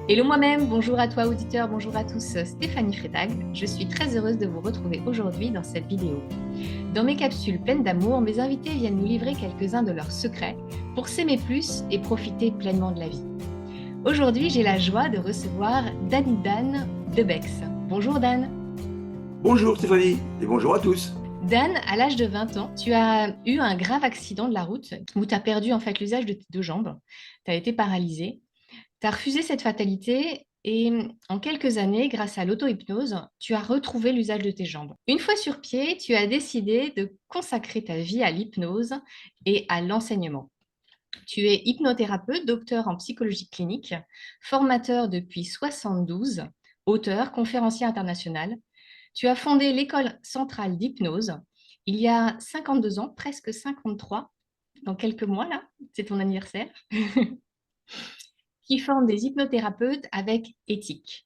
Hello moi-même, bonjour à toi auditeur, bonjour à tous, Stéphanie Freitag. Je suis très heureuse de vous retrouver aujourd'hui dans cette vidéo. Dans mes capsules pleines d'amour, mes invités viennent nous livrer quelques-uns de leurs secrets pour s'aimer plus et profiter pleinement de la vie. Aujourd'hui, j'ai la joie de recevoir Dan Debex. Bonjour Dan. Bonjour Stéphanie et bonjour à tous. Dan, à l'âge de 20 ans, tu as eu un grave accident de la route où tu as perdu en fait l'usage de tes deux jambes. Tu as été paralysé. Tu as refusé cette fatalité et en quelques années, grâce à l'auto-hypnose, tu as retrouvé l'usage de tes jambes. Une fois sur pied, tu as décidé de consacrer ta vie à l'hypnose et à l'enseignement. Tu es hypnothérapeute, docteur en psychologie clinique, formateur depuis 72, auteur, conférencier international. Tu as fondé l'École centrale d'hypnose il y a 52 ans, presque 53, dans quelques mois là, c'est ton anniversaire, qui forme des hypnothérapeutes avec éthique.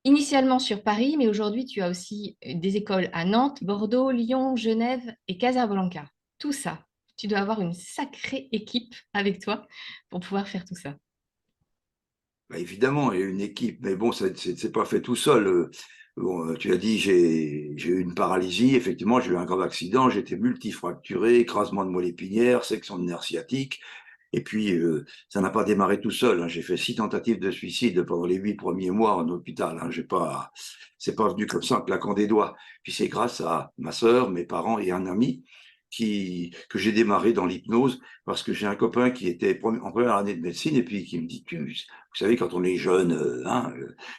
Initialement sur Paris, mais aujourd'hui, tu as aussi des écoles à Nantes, Bordeaux, Lyon, Genève et Casablanca. Tout ça, tu dois avoir une sacrée équipe avec toi pour pouvoir faire tout ça. Bah, évidemment, il y a une équipe, mais bon, c'est pas fait tout seul. Bon, tu as dit, j'ai eu une paralysie. Effectivement, j'ai eu un grave accident. J'étais multifracturé, écrasement de moelle épinière, section de nerf sciatique. Et puis, ça n'a pas démarré tout seul, hein. J'ai fait 6 tentatives de suicide pendant les 8 premiers mois en hôpital, hein. C'est pas venu comme ça en claquant des doigts. Puis c'est grâce à ma sœur, mes parents et un ami que j'ai démarré dans l'hypnose parce que j'ai un copain qui était en première année de médecine et puis qui me dit, vous savez, quand on est jeune,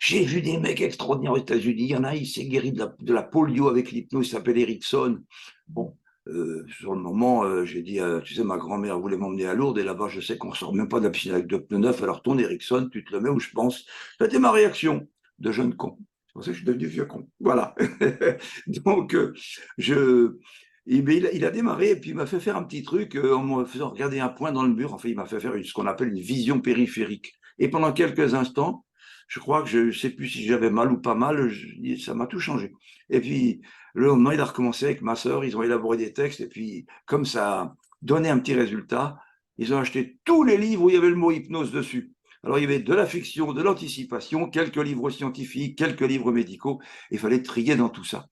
j'ai vu des mecs extraordinaires aux États-Unis. Il y en a, il s'est guéri de la polio avec l'hypnose, il s'appelle Erickson. Bon, sur le moment, j'ai dit, tu sais, ma grand-mère voulait m'emmener à Lourdes et là-bas, je sais qu'on sort même pas de la piscine avec deux pneus neufs. Alors ton Erickson, tu te le mets où je pense. C'était ma réaction de jeune con. C'est pour ça que je suis devenu vieux con. Voilà. Donc, je, il a démarré et puis il m'a fait faire un petit truc en me faisant regarder un point dans le mur. Enfin, il m'a fait faire ce qu'on appelle une vision périphérique. Et pendant quelques instants, je crois que je ne sais plus si j'avais mal ou pas mal, ça m'a tout changé. Et puis, le lendemain, il a recommencé avec ma sœur, ils ont élaboré des textes, et puis, comme ça a donné un petit résultat, ils ont acheté tous les livres où il y avait le mot hypnose dessus. Alors, il y avait de la fiction, de l'anticipation, quelques livres scientifiques, quelques livres médicaux, il fallait trier dans tout ça.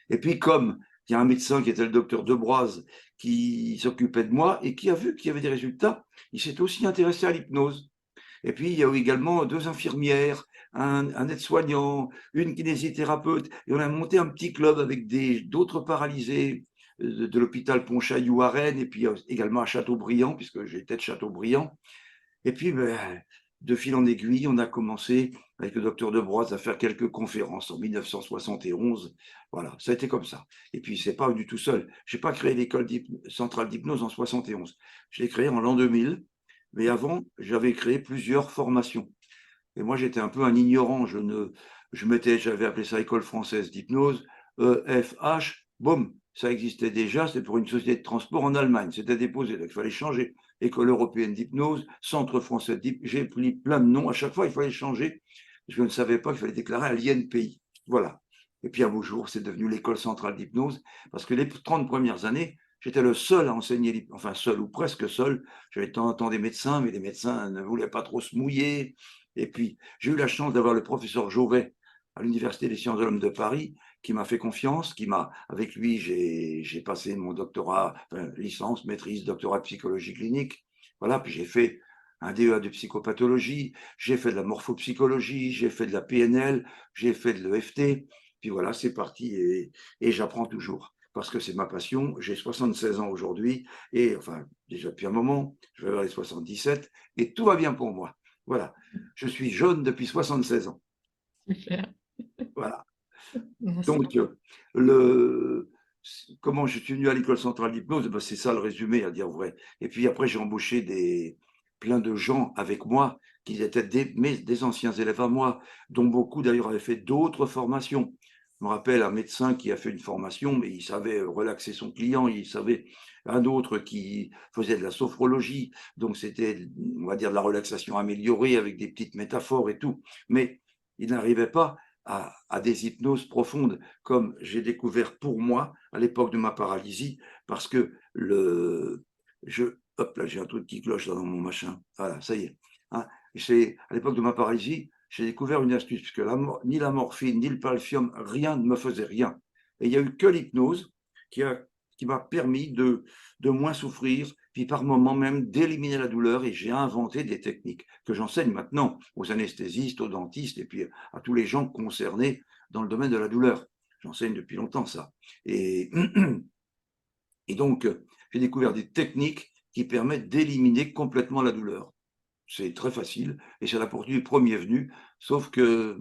Et puis, comme il y a un médecin qui était le docteur Debroise qui s'occupait de moi et qui a vu qu'il y avait des résultats, il s'est aussi intéressé à l'hypnose. Et puis, il y a eu également deux infirmières, un aide-soignant, une kinésithérapeute. Et on a monté un petit club avec d'autres paralysés de l'hôpital Pontchaillou à Rennes et puis également à Châteaubriand, puisque j'étais de Châteaubriand. Et puis, de fil en aiguille, on a commencé avec le docteur Debroise à faire quelques conférences en 1971. Voilà, ça a été comme ça. Et puis, c'est pas du tout seul. Je n'ai pas créé l'école centrale d'hypnose en 71. Je l'ai créée en l'an 2000. Mais avant, j'avais créé plusieurs formations. Et moi, j'étais un peu un ignorant. J'avais appelé ça École française d'hypnose, EFH, boum, ça existait déjà. C'était pour une société de transport en Allemagne. C'était déposé, donc il fallait changer. École européenne d'hypnose, Centre français d'hypnose. J'ai pris plein de noms. À chaque fois, il fallait changer. Je ne savais pas qu'il fallait déclarer à l'INPI. Voilà. Et puis, un beau jour, c'est devenu l'École centrale d'hypnose, parce que les 30 premières années, j'étais le seul à enseigner, enfin seul ou presque seul. J'avais de temps en temps des médecins, mais les médecins ne voulaient pas trop se mouiller. Et puis, j'ai eu la chance d'avoir le professeur Jauvet à l'Université des sciences de l'homme de Paris, qui m'a fait confiance, avec lui, j'ai passé mon doctorat, enfin, licence, maîtrise, doctorat de psychologie clinique. Voilà, puis j'ai fait un DEA de psychopathologie, j'ai fait de la morphopsychologie, j'ai fait de la PNL, j'ai fait de l'EFT. Puis voilà, c'est parti et j'apprends toujours parce que c'est ma passion. J'ai 76 ans aujourd'hui et enfin, déjà depuis un moment, je vais vers les 77 et tout va bien pour moi. Voilà. Je suis jeune depuis 76 ans. Super. Voilà. Merci. Donc, le, comment je suis venu à l'école centrale d'hypnose, ben, c'est ça le résumé, à dire vrai. Et puis après, j'ai embauché plein de gens avec moi qui étaient des anciens élèves à moi, dont beaucoup d'ailleurs avaient fait d'autres formations. Je me rappelle un médecin qui a fait une formation, mais il savait relaxer son client, il savait un autre qui faisait de la sophrologie, donc c'était, on va dire, de la relaxation améliorée avec des petites métaphores et tout. Mais il n'arrivait pas à des hypnoses profondes, comme j'ai découvert pour moi à l'époque de ma paralysie, parce que hop là, j'ai un truc qui cloche dans mon machin. Voilà, ça y est. Hein. Et c'est à l'époque de ma paralysie, j'ai découvert une astuce, puisque ni la morphine, ni le palfium, rien ne me faisait rien. Et il n'y a eu que l'hypnose qui m'a permis de moins souffrir, puis par moments même d'éliminer la douleur. Et j'ai inventé des techniques que j'enseigne maintenant aux anesthésistes, aux dentistes, et puis à tous les gens concernés dans le domaine de la douleur. J'enseigne depuis longtemps ça. Et, et donc, j'ai découvert des techniques qui permettent d'éliminer complètement la douleur. C'est très facile et c'est à la portée du premier venu, sauf que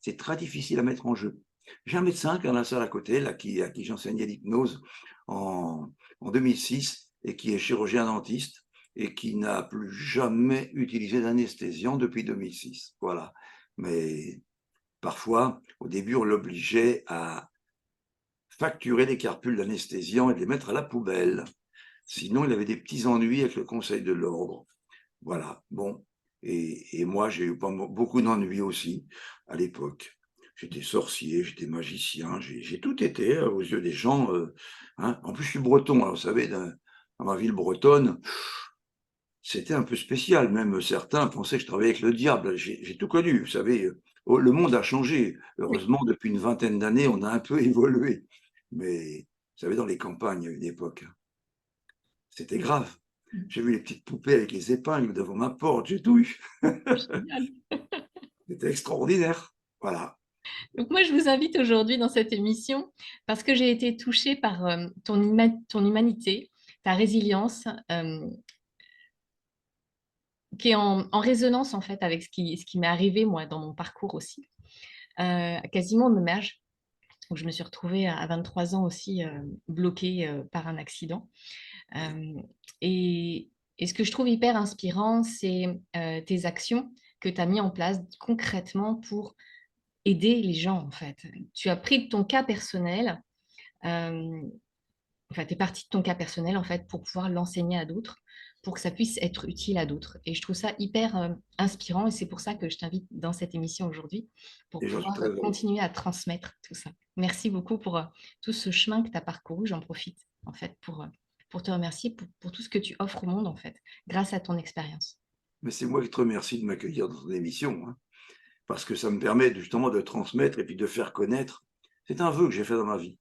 c'est très difficile à mettre en jeu. J'ai un médecin qui a la salle à côté, là, à qui j'enseignais l'hypnose en 2006 et qui est chirurgien dentiste et qui n'a plus jamais utilisé d'anesthésiant depuis 2006. Voilà. Mais parfois, au début, on l'obligeait à facturer les carpules d'anesthésiant et de les mettre à la poubelle. Sinon, il avait des petits ennuis avec le Conseil de l'ordre. Voilà, bon. Et moi, j'ai eu beaucoup d'ennuis aussi à l'époque. J'étais sorcier, j'étais magicien, j'ai tout été aux yeux des gens. Hein. En plus, je suis breton, alors, vous savez, dans ma ville bretonne, c'était un peu spécial. Même certains pensaient que je travaillais avec le diable. J'ai tout connu, vous savez. Le monde a changé. Oui. Heureusement, depuis une vingtaine d'années, on a un peu évolué. Mais, vous savez, dans les campagnes, il y a une époque, c'était Oui. grave. J'ai vu les petites poupées avec les épingles devant ma porte, j'ai tout eu. Génial. C'était extraordinaire. Voilà. Donc moi, je vous invite aujourd'hui dans cette émission parce que j'ai été touchée par ton humanité, ta résilience, qui est en résonance en fait avec ce qui m'est arrivé moi dans mon parcours aussi, quasiment au même âge, où je me suis retrouvée à 23 ans aussi bloquée par un accident. Oui. Euh, et, et ce que je trouve hyper inspirant, c'est tes actions que tu as mis en place concrètement pour aider les gens, en fait. Tu as pris de ton cas personnel, euh, enfin, tu es parti de ton cas personnel, en fait, pour pouvoir l'enseigner à d'autres, pour que ça puisse être utile à d'autres. Et je trouve ça hyper inspirant, et c'est pour ça que je t'invite dans cette émission aujourd'hui, pour Et j'en suis pouvoir très heureux. continuer à transmettre tout ça. Merci beaucoup pour tout ce chemin que tu as parcouru. J'en profite, en fait, pour te remercier pour tout ce que tu offres au monde, en fait, grâce à ton expérience. Mais c'est moi qui te remercie de m'accueillir dans ton émission, hein, parce que ça me permet justement de transmettre et puis de faire connaître. C'est un vœu que j'ai fait dans ma vie.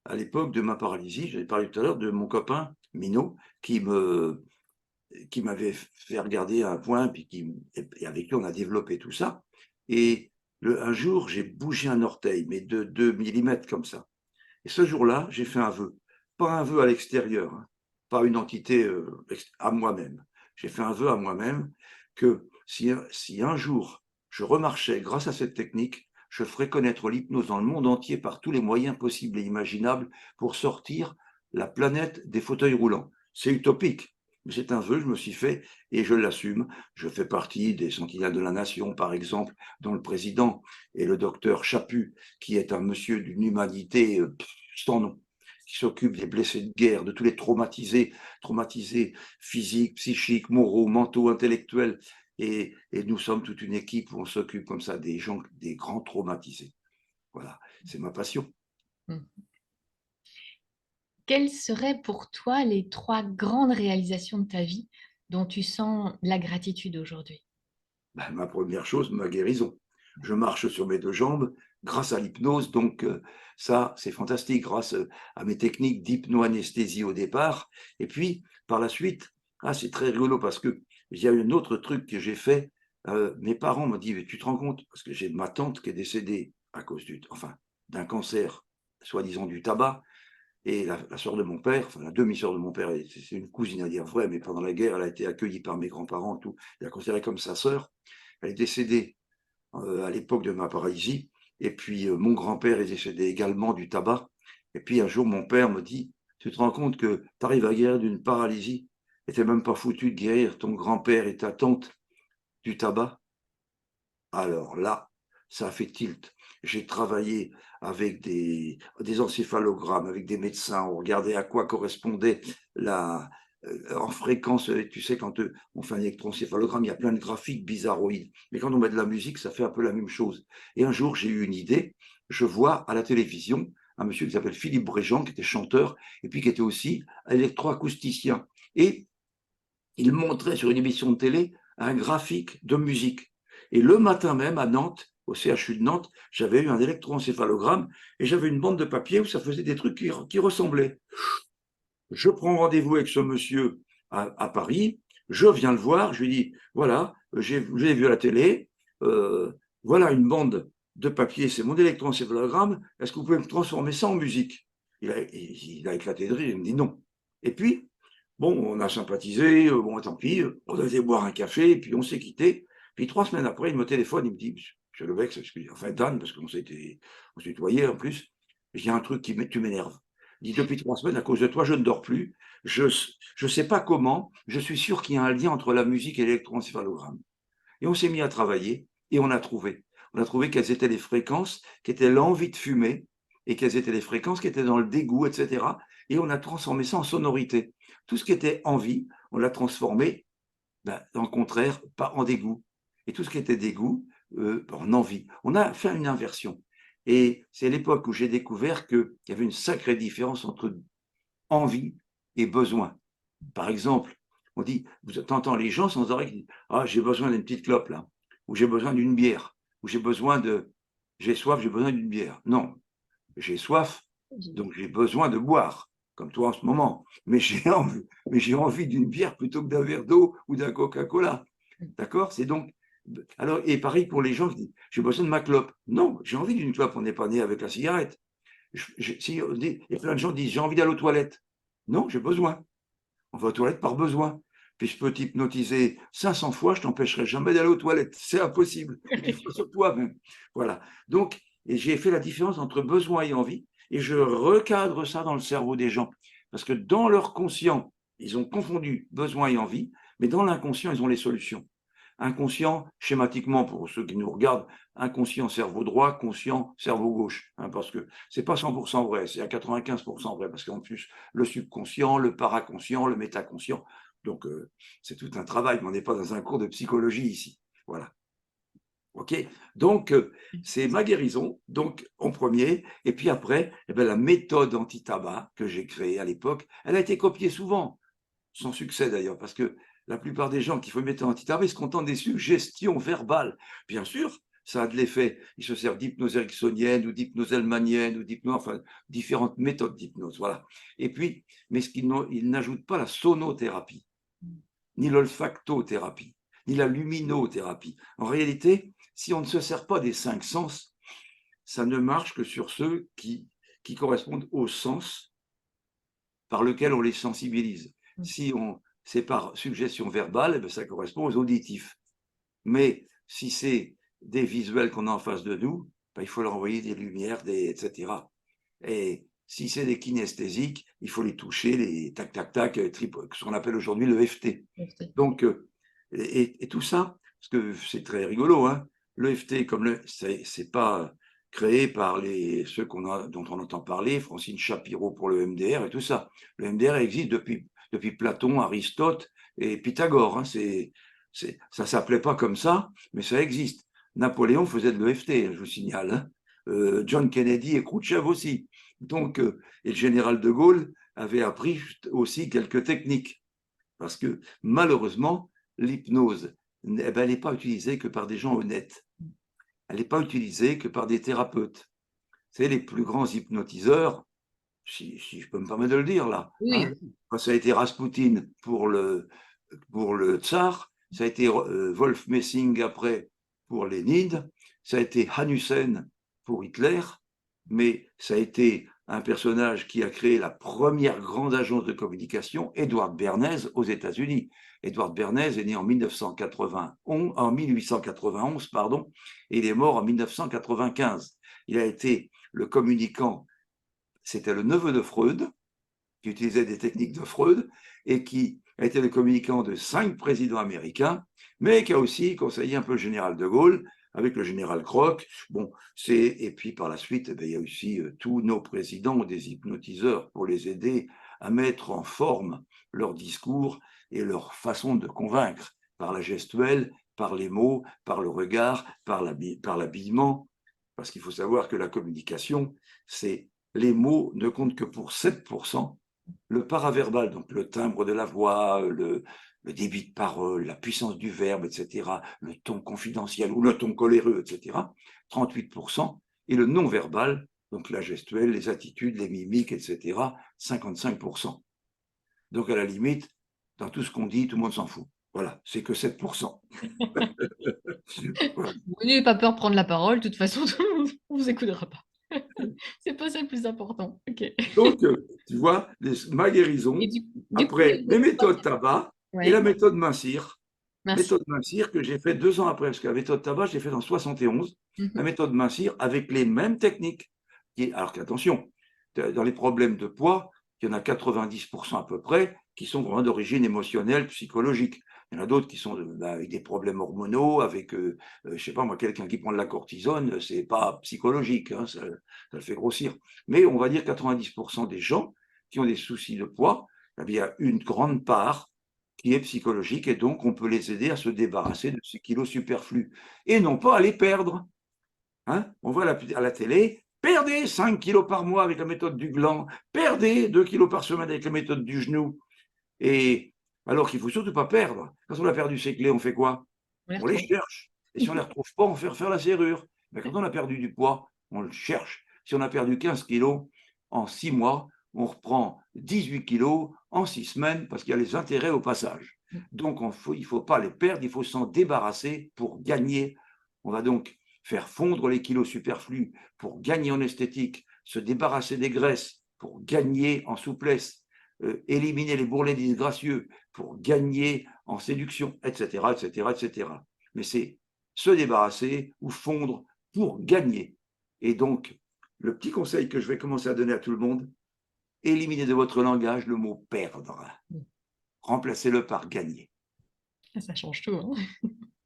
À l'époque de ma paralysie, j'avais parlé tout à l'heure de mon copain Minot qui m'avait fait regarder un point, puis et avec lui on a développé tout ça. Et un jour, j'ai bougé un orteil, mais de 2 millimètres comme ça. Et ce jour-là, j'ai fait un vœu. Pas un vœu à l'extérieur, hein, pas une entité à moi-même. J'ai fait un vœu à moi-même que si un jour je remarchais grâce à cette technique, je ferais connaître l'hypnose dans le monde entier par tous les moyens possibles et imaginables pour sortir la planète des fauteuils roulants. C'est utopique, mais c'est un vœu, je me suis fait et je l'assume. Je fais partie des Sentinelles de la Nation, par exemple, dont le président est le docteur Chaput, qui est un monsieur d'une humanité sans nom, qui s'occupe des blessés de guerre, de tous les traumatisés physiques, psychiques, moraux, mentaux, intellectuels. Et nous sommes toute une équipe où on s'occupe comme ça des gens, des grands traumatisés. Voilà, c'est ma passion. Mm. Quelles seraient pour toi les trois grandes réalisations de ta vie dont tu sens la gratitude aujourd'hui? Ben, ma première chose, ma guérison. Je marche sur mes deux jambes grâce à l'hypnose, donc ça, c'est fantastique, grâce à mes techniques d'hypnoanesthésie au départ. Et puis, par la suite, c'est très rigolo parce que il y a un autre truc que j'ai fait. Mes parents m'ont dit, mais tu te rends compte, parce que j'ai ma tante qui est décédée à cause d'un cancer, soi-disant du tabac, et la sœur de mon père, enfin la demi-sœur de mon père, c'est une cousine à dire vrai, mais pendant la guerre, elle a été accueillie par mes grands-parents, tout, elle la considérée comme sa sœur. Elle est décédée à l'époque de ma paralysie. Et puis, mon grand-père est décédé également du tabac. Et puis, un jour, mon père me dit, tu te rends compte que tu arrives à guérir d'une paralysie et tu n'es même pas foutu de guérir ton grand-père et ta tante du tabac? Alors là, ça a fait tilt. J'ai travaillé avec des encéphalogrammes, avec des médecins. On regardait à quoi correspondait en fréquence. Tu sais, quand on fait un électroencéphalogramme, il y a plein de graphiques bizarroïdes. Mais quand on met de la musique, ça fait un peu la même chose. Et un jour, j'ai eu une idée. Je vois à la télévision un monsieur qui s'appelle Philippe Bréjean, qui était chanteur, et puis qui était aussi électroacousticien. Et il montrait sur une émission de télé un graphique de musique. Et le matin même, à Nantes, au CHU de Nantes, j'avais eu un électroencéphalogramme et j'avais une bande de papier où ça faisait des trucs qui ressemblaient. Je prends rendez-vous avec ce monsieur à Paris, je viens le voir, je lui dis, voilà, j'ai vu à la télé, voilà une bande de papier, c'est mon électroencéphalogramme, est-ce que vous pouvez me transformer ça en musique? Il a éclaté de rire, il me dit non. Et puis, bon, on a sympathisé, bon, tant pis, on a été boire un café, et puis on s'est quitté. Puis 3 semaines après, il me téléphone, il me dit, monsieur Lebec, enfin Dan, parce qu'on s'est tutoyé en plus, il y a un truc tu m'énerves. Il dit, depuis 3 semaines, à cause de toi, je ne dors plus. Je ne sais pas comment, je suis sûr qu'il y a un lien entre la musique et l'électroencéphalogramme. Et on s'est mis à travailler et on a trouvé. On a trouvé quelles étaient les fréquences qui étaient l'envie de fumer et quelles étaient les fréquences qui étaient dans le dégoût, etc. Et on a transformé ça en sonorité. Tout ce qui était envie, on l'a transformé, en contraire, pas en dégoût. Et tout ce qui était dégoût, en envie. On a fait une inversion. Et c'est l'époque où j'ai découvert qu'il y avait une sacrée différence entre envie et besoin. Par exemple, on dit, vous entendez les gens sans arrêt qui disent, ah, j'ai besoin d'une petite clope là, ou j'ai besoin d'une bière, ou j'ai soif, j'ai besoin d'une bière. Non, j'ai soif, donc j'ai besoin de boire, comme toi en ce moment. Mais j'ai envie d'une bière plutôt que d'un verre d'eau ou d'un Coca-Cola. D'accord? C'est donc. Alors, et pareil pour les gens qui disent, j'ai besoin de ma clope. Non, j'ai envie d'une clope, on n'est pas né avec la cigarette. Il y a plein de gens qui disent, j'ai envie d'aller aux toilettes. Non, j'ai besoin. On va aux toilettes par besoin. Puis je peux t'hypnotiser 500 fois, je t'empêcherai jamais d'aller aux toilettes. C'est impossible. Et tu feras sur toi-même. Voilà. Donc, et j'ai fait la différence entre besoin et envie, et je recadre ça dans le cerveau des gens. Parce que dans leur conscient, ils ont confondu besoin et envie, mais dans l'inconscient, ils ont les solutions. Inconscient, schématiquement, pour ceux qui nous regardent, inconscient cerveau droit, conscient cerveau gauche. Parce que c'est pas 100% vrai, c'est à 95% vrai, parce qu'en plus, le subconscient, le paraconscient, le métaconscient. Donc, c'est tout un travail, mais on n'est pas dans un cours de psychologie ici. Voilà. OK? Donc, c'est ma guérison, donc en premier. Et puis après, la méthode anti-tabac que j'ai créée à l'époque, elle a été copiée souvent, sans succès d'ailleurs, parce que la plupart des gens qui font une méthode anti-tabac, ils se contentent des suggestions verbales. Bien sûr, ça a de l'effet. Ils se servent d'hypnose ericksonienne ou d'hypnose hellmanienne ou d'hypnose, enfin, différentes méthodes d'hypnose. Voilà. Et puis, mais ils n'ajoutent pas la sonothérapie, ni l'olfactothérapie, ni la luminothérapie. En réalité, si on ne se sert pas des 5 sens, ça ne marche que sur ceux qui correspondent au sens par lequel on les sensibilise. Si c'est par suggestion verbale, ça correspond aux auditifs. Mais si c'est des visuels qu'on a en face de nous, il faut leur envoyer des lumières, etc. Et si c'est des kinesthésiques, il faut les toucher, les tac, tac, tac, ce qu'on appelle aujourd'hui le FT. Donc, et tout ça, parce que c'est très rigolo, hein, le FT, comme c'est pas créé par ceux dont on entend parler, Francine Shapiro pour le MDR et tout ça. Le MDR existe depuis Platon, Aristote et Pythagore. Hein, ça s'appelait pas comme ça, mais ça existe. Napoléon faisait de l'EFT, je vous signale. Hein. John Kennedy et Khrouchtchev aussi. Donc, et le général de Gaulle avait appris aussi quelques techniques. Parce que malheureusement, l'hypnose, elle n'est pas utilisée que par des gens honnêtes. Elle n'est pas utilisée que par des thérapeutes. C'est les plus grands hypnotiseurs, si je peux me permettre de le dire là. Oui. Hein, ça a été Rasputin pour le tsar, ça a été Wolf Messing après pour Lénine, ça a été Hanussen pour Hitler, mais ça a été un personnage qui a créé la première grande agence de communication, Edward Bernays, aux États-Unis. Edward Bernays est né en 1891, pardon, et il est mort en 1995. Il a été le communicant, c'était le neveu de Freud, qui utilisait des techniques de Freud, et qui a été le communicant de 5 présidents américains, mais qui a aussi conseillé un peu le général de Gaulle, avec le général Kroc. Bon, et puis par la suite, il y a aussi tous nos présidents ont des hypnotiseurs pour les aider à mettre en forme leur discours et leur façon de convaincre, par la gestuelle, par les mots, par le regard, par l'habillement. Parce qu'il faut savoir que la communication, les mots ne comptent que pour 7%. Le paraverbal, donc le timbre de la voix, le débit de parole, la puissance du verbe, etc., le ton confidentiel ou le ton coléreux, etc., 38%, et le non-verbal, donc la gestuelle, les attitudes, les mimiques, etc., 55%. Donc, à la limite, dans tout ce qu'on dit, tout le monde s'en fout. Voilà, c'est que 7%. Voilà. Vous n'ayez pas peur de prendre la parole, de toute façon, tout le monde ne vous écoutera pas. C'est pas ça le plus important. Ok. Donc, tu vois, ma Et guérison, du coup, après les méthodes tabac et la ouais, méthode Mincir. merci. Méthode Mincir que j'ai fait 2 ans après, parce que la méthode tabac, je l'ai fait en 71. La Mhm. méthode Mincir avec les mêmes techniques. Alors qu'attention, dans les problèmes de poids, il y en a 90% à peu près qui sont vraiment d'origine émotionnelle, psychologique. Il y en a d'autres qui sont avec des problèmes hormonaux, avec, je sais pas moi, quelqu'un qui prend de la cortisone, c'est pas psychologique, hein, ça le fait grossir. Mais on va dire 90% des gens qui ont des soucis de poids, eh bien, il y a une grande part qui est psychologique et donc on peut les aider à se débarrasser de ces kilos superflus et non pas à les perdre. Hein, on voit à la télé, perdez 5 kilos par mois avec la méthode du gland, perdez 2 kilos par semaine avec la méthode du genou. Et alors qu'il ne faut surtout pas perdre. Quand on a perdu ses clés, on fait quoi? On les On les retrouve. cherche. Et si on ne les retrouve pas, on fait refaire la serrure. Mais quand on a perdu du poids, on le cherche. Si on a perdu 15 kilos en 6 mois, on reprend 18 kilos en 6 semaines parce qu'il y a les intérêts au passage. Donc il ne faut pas les perdre, il faut s'en débarrasser pour gagner. On va donc faire fondre les kilos superflus pour gagner en esthétique, se débarrasser des graisses pour gagner en souplesse, éliminer les bourrelets disgracieux pour gagner en séduction, etc., etc., etc. Mais c'est se débarrasser ou fondre pour gagner. Et donc, le petit conseil que je vais commencer à donner à tout le monde, éliminez de votre langage le mot perdre. Remplacez-le par gagner. Ça change tout, hein.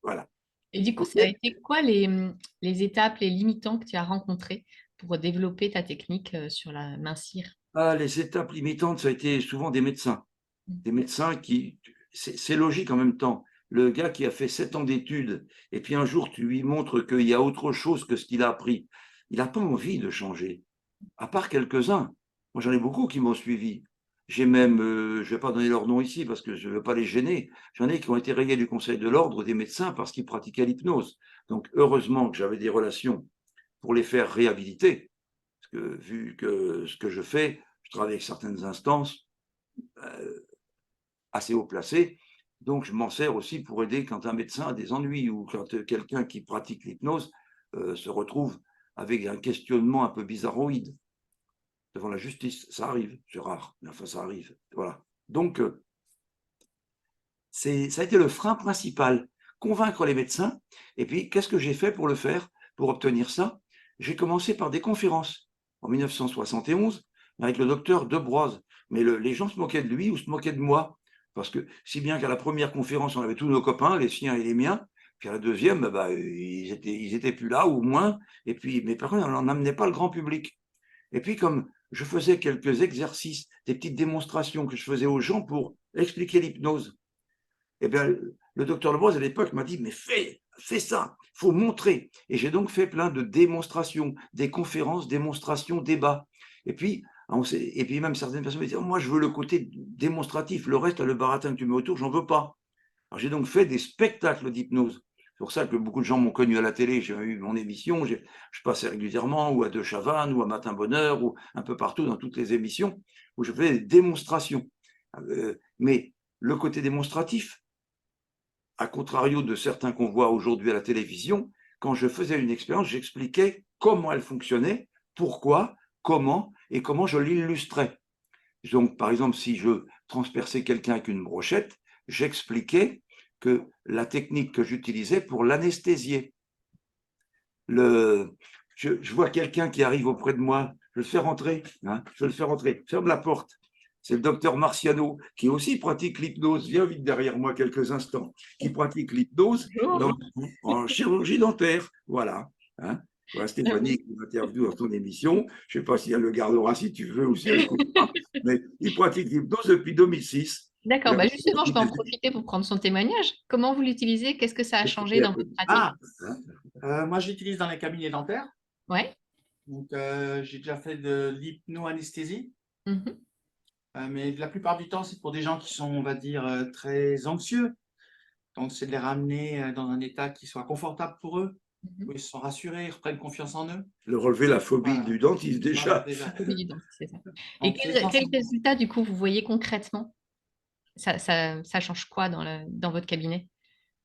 Voilà. Et du coup, OK. ça a été quoi les étapes, les limitants que tu as rencontrés pour développer ta technique sur la mincir? Ah, les étapes limitantes, ça a été souvent des médecins. Des médecins qui, c'est logique en même temps. Le gars qui a fait 7 ans d'études, et puis un jour tu lui montres qu'il y a autre chose que ce qu'il a appris, il n'a pas envie de changer, à part quelques-uns. Moi, j'en ai beaucoup qui m'ont suivi. J'ai même, je ne vais pas donner leur nom ici parce que je ne veux pas les gêner, j'en ai qui ont été rayés du Conseil de l'ordre des médecins parce qu'ils pratiquaient l'hypnose. Donc, heureusement que j'avais des relations pour les faire réhabiliter, parce que vu que ce que je fais, je travaille avec certaines instances, assez haut placé. Donc, je m'en sers aussi pour aider quand un médecin a des ennuis ou quand quelqu'un qui pratique l'hypnose se retrouve avec un questionnement un peu bizarroïde devant la justice. Ça arrive, c'est rare, mais enfin, ça arrive. Voilà. Donc, ça a été le frein principal, convaincre les médecins. Et puis, qu'est-ce que j'ai fait pour le faire, pour obtenir ça? J'ai commencé par des conférences en 1971 avec le docteur Debroise. Mais les gens se moquaient de lui ou se moquaient de moi. Parce que, si bien qu'à la première conférence, on avait tous nos copains, les siens et les miens. Puis à la deuxième, ils étaient plus là ou moins. Et puis, mais par contre, on n'en amenait pas le grand public. Et puis, comme je faisais quelques exercices, des petites démonstrations que je faisais aux gens pour expliquer l'hypnose, eh bien, le docteur Lebroise, à l'époque, m'a dit, mais fais ça, il faut montrer. Et j'ai donc fait plein de démonstrations, des conférences, démonstrations, débats. Et puis, même certaines personnes me disaient, oh, moi, je veux le côté démonstratif, le reste, le baratin que tu mets autour, j'en veux pas. Alors, j'ai donc fait des spectacles d'hypnose. C'est pour ça que beaucoup de gens m'ont connu à la télé. J'ai eu mon émission, je passais régulièrement, ou à De Chavannes, ou à Matin Bonheur, ou un peu partout dans toutes les émissions, où je fais des démonstrations. Mais le côté démonstratif, à contrario de certains qu'on voit aujourd'hui à la télévision, quand je faisais une expérience, j'expliquais comment elle fonctionnait, pourquoi, comment et comment je l'illustrais. Donc, par exemple, si je transperçais quelqu'un avec une brochette, j'expliquais que la technique que j'utilisais pour l'anesthésier. Je vois quelqu'un qui arrive auprès de moi, je le fais rentrer, hein, je le fais rentrer, ferme la porte. C'est le docteur Marciano, qui aussi pratique l'hypnose, viens vite derrière moi quelques instants, qui pratique l'hypnose Bonjour. en chirurgie dentaire. Voilà. Hein. Voilà Stéphanie qui m'interviewe dans ton émission. Je ne sais pas si elle le gardera si tu veux ou si elle ne coupe pas, mais il pratique l'hypnose depuis 2006. D'accord, bah justement, je vais en profiter pour prendre son témoignage. Comment vous l'utilisez? Qu'est-ce que ça a changé dans votre pratique? Moi, j'utilise dans les cabinets dentaires. Ouais. Donc, j'ai déjà fait de l'hypnoanesthésie. Mhm. Mais la plupart du temps, c'est pour des gens qui sont, on va dire, très anxieux. Donc, c'est de les ramener dans un état qui soit confortable pour eux, où ils se sont rassurés, ils reprennent confiance en eux. Le relever la phobie Voilà. du dentiste Voilà, déjà. déjà. Phobie du dentiste, c'est ça. Et Donc, c'est quels essentiellement. résultats, du coup, vous voyez concrètement? Ça change quoi dans votre cabinet?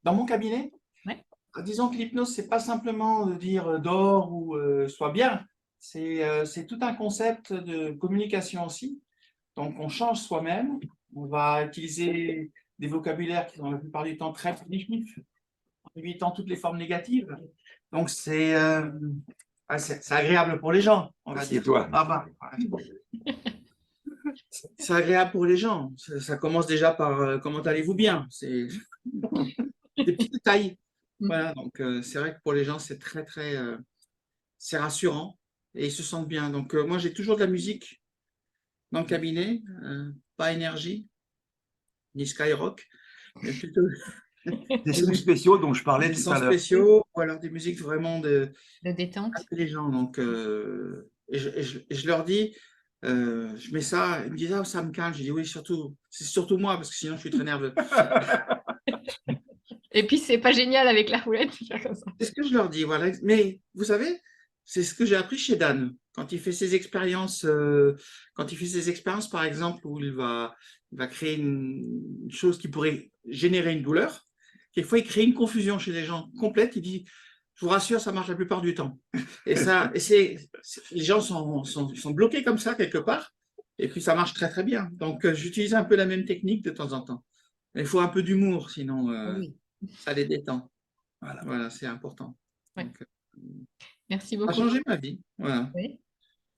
Dans mon cabinet, Ouais. disons que l'hypnose, c'est pas simplement de dire dors ou sois bien. C'est tout un concept de communication aussi. Donc, on change soi-même. On va utiliser des vocabulaires qui sont la plupart du temps très positifs, en évitant toutes les formes négatives. Donc, c'est agréable pour les gens, on va dire. Assieds-toi. Ah bah, c'est agréable pour les gens. Ça commence déjà par comment allez-vous bien? C'est des petits détails. Voilà, donc c'est vrai que pour les gens, c'est très, très, c'est rassurant et ils se sentent bien. Donc, moi, j'ai toujours de la musique dans le cabinet, pas énergie, ni skyrock, mais plutôt Des sons spéciaux dont je parlais des tout sons à l'heure. spéciaux ou alors des musiques vraiment De détente? intelligents. Donc, et je leur dis, je mets ça, ils me disent, ah, ça me calme. Je dis, oui, surtout, c'est surtout moi, parce que sinon, je suis très nerveux. Et puis, c'est pas génial avec la roulette, de faire comme ça. C'est ce que je leur dis, voilà. Mais vous savez, c'est ce que j'ai appris chez Dan. Quand il fait ses expériences, par exemple, où il va créer une chose qui pourrait générer une douleur, quelquefois il crée une confusion chez les gens complète. Il dit, je vous rassure, ça marche la plupart du temps. Et ça, les gens sont bloqués comme ça quelque part, et puis ça marche très très bien. Donc j'utilise un peu la même technique de temps en temps. Il faut un peu d'humour, sinon Oui. ça les détend. Voilà. Voilà, c'est important. Ouais. Donc, Merci ça a beaucoup. changé ma vie, voilà, Oui.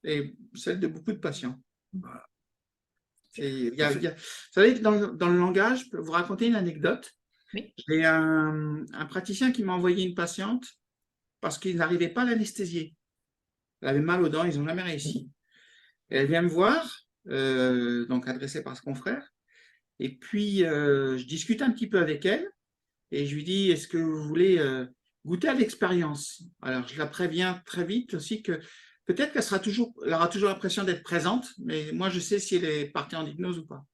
et celle de beaucoup de patients. Voilà. Vous savez, dans le langage, je peux vous raconter une anecdote. Oui. J'ai un praticien qui m'a envoyé une patiente parce qu'il n'arrivait pas à l'anesthésier. Elle avait mal aux dents, ils n'ont jamais réussi. Et elle vient me voir, donc adressée par ce confrère, et puis je discute un petit peu avec elle, et je lui dis, est-ce que vous voulez goûter à l'expérience? Alors, je la préviens très vite aussi que peut-être elle aura toujours l'impression d'être présente, mais moi, je sais si elle est partie en hypnose ou pas.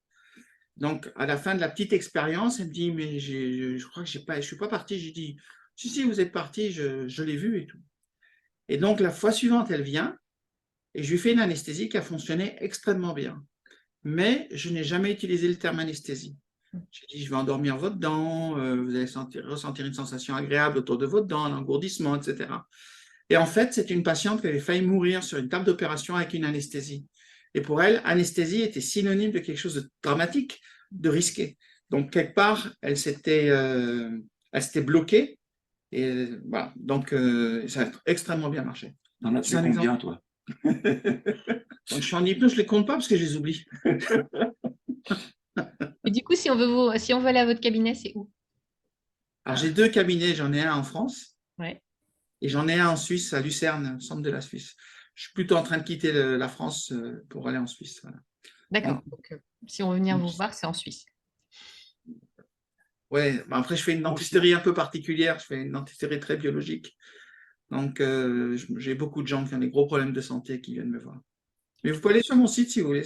Donc, à la fin de la petite expérience, elle me dit, mais je crois que je ne suis pas partie. J'ai dit, si, vous êtes partie, je l'ai vu et tout. Et donc, la fois suivante, elle vient et je lui fais une anesthésie qui a fonctionné extrêmement bien. Mais je n'ai jamais utilisé le terme anesthésie. J'ai dit, je vais endormir votre dent, vous allez ressentir une sensation agréable autour de votre dent, un engourdissement, etc. Et en fait, c'est une patiente qui avait failli mourir sur une table d'opération avec une anesthésie. Et pour elle, anesthésie était synonyme de quelque chose de dramatique, de risqué. Donc, quelque part, elle s'était bloquée. Et voilà, donc ça a extrêmement bien marché. T'en as C'est fait un combien, exemple. toi? Donc, je suis en hypnose, je ne les compte pas parce que je les oublie. Et du coup, si on veut aller à votre cabinet, c'est où? Alors, j'ai 2 cabinets, j'en ai un en France. Ouais. Et j'en ai un en Suisse, à Lucerne, au centre de la Suisse. Je suis plutôt en train de quitter la France pour aller en Suisse. Voilà. D'accord. Donc, Donc, si on veut venir vous voir, c'est en Suisse. ouais, après, je fais une dentisterie un peu particulière. Je fais une dentisterie très biologique. Donc, j'ai beaucoup de gens qui ont des gros problèmes de santé qui viennent me voir. Mais vous pouvez aller sur mon site si vous voulez.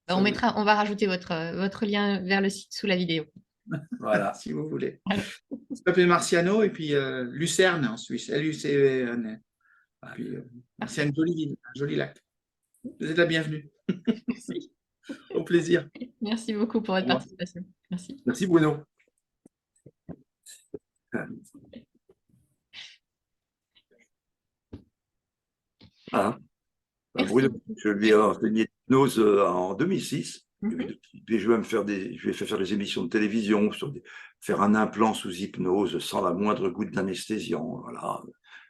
On va rajouter votre lien vers le site sous la vidéo. Voilà. Si vous voulez. Voilà. Ça s'appelle Marciano et puis Lucerne en Suisse. Lucerne. Puis, c'est un joli lac. Vous êtes la bienvenue. Merci. Au plaisir. Merci beaucoup pour votre participation. Merci. Merci, Bruno. Voilà. Merci Bruno, beaucoup. je lui ai enseigné l'hypnose en 2006. Mhm. Puis je lui ai fait faire des émissions de télévision, faire un implant sous hypnose sans la moindre goutte d'anesthésiant. Voilà,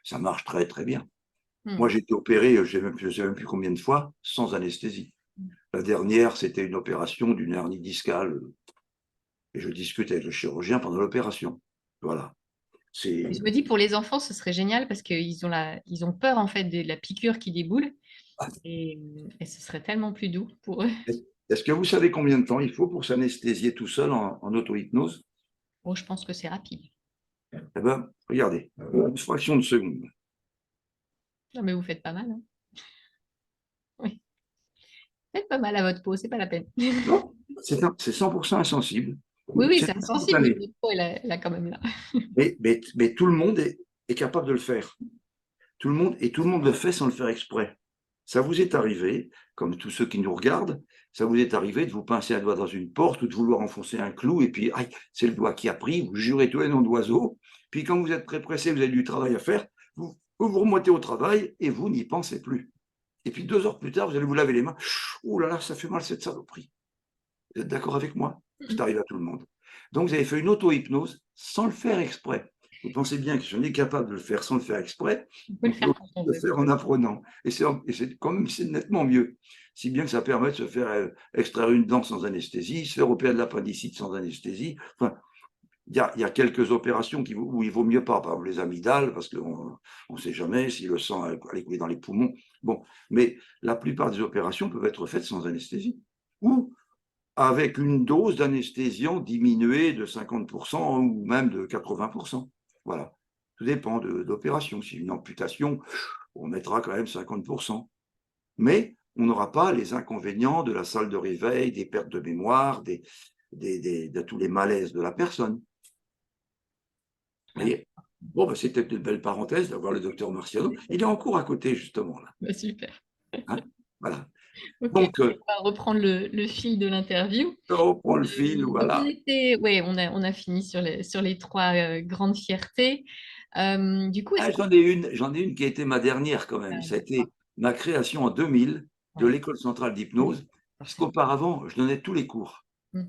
ça marche très très bien. Moi, j'ai été opéré, je ne sais même plus combien de fois, sans anesthésie. La dernière, c'était une opération d'une hernie discale. Et je discute avec le chirurgien pendant l'opération. Voilà. Je me dis pour les enfants, ce serait génial parce ils ont peur en fait de la piqûre qui déboule et ce serait tellement plus doux pour eux. Est-ce que vous savez combien de temps il faut pour s'anesthésier tout seul en auto-hypnose? Bon, je pense que c'est rapide. Eh bien, regardez, une fraction de seconde. Non, mais vous faites pas mal, hein. Oui. faites pas mal à votre peau, c'est pas la peine. Non, c'est 100% insensible. Oui, oui, C'est c'est insensible, mais instantané. votre peau, elle a quand même là. Mais tout le monde est capable de le faire. Tout le monde le fait sans le faire exprès. Ça vous est arrivé, comme tous ceux qui nous regardent, ça vous est arrivé de vous pincer un doigt dans une porte ou de vouloir enfoncer un clou et puis aïe, c'est le doigt qui a pris, vous jurez tous les noms d'oiseaux. Puis quand vous êtes très pressé, vous avez du travail à faire, vous remontez au travail et vous n'y pensez plus. Et puis 2 heures plus tard, vous allez vous laver les mains. Oh là là, ça fait mal cette saloperie. Vous êtes d'accord avec moi? C'est arrivé à tout le monde. Donc vous avez fait une auto-hypnose sans le faire exprès. Vous pensez bien que je suis capable de le faire sans le faire exprès, On peut le on peut faire quand on le veut. faire en apprenant. Et c'est quand même c'est nettement mieux. Si bien que ça permet de se faire extraire une dent sans anesthésie, se faire opérer de l'appendicite sans anesthésie. Enfin, il y a quelques opérations où il vaut mieux pas, par exemple les amygdales, parce qu'on ne sait jamais si le sang allait couler dans les poumons. Bon, mais la plupart des opérations peuvent être faites sans anesthésie. Ou avec une dose d'anesthésiant diminuée de 50% ou même de 80%. Voilà. Tout dépend de l'opération. Si une amputation, on mettra quand même 50%. Mais on n'aura pas les inconvénients de la salle de réveil, des pertes de mémoire, de tous les malaises de la personne. Vous voyez? Bon, ben, c'était une belle parenthèse d'avoir le docteur Marciano. Il est en cours à côté, justement, là. Bah, super. Hein, voilà. Ok, Donc, on va reprendre le fil de l'interview. on reprend le fil, Donc, voilà. ouais, on a fini sur les trois grandes fiertés. Du coup, est-ce Ah, que... j'en ai une qui a été ma dernière quand même. Ça a été ma création en 2000 de Ouais. l'école centrale d'hypnose, parce Parfait. qu'auparavant, je donnais tous les cours, Mm.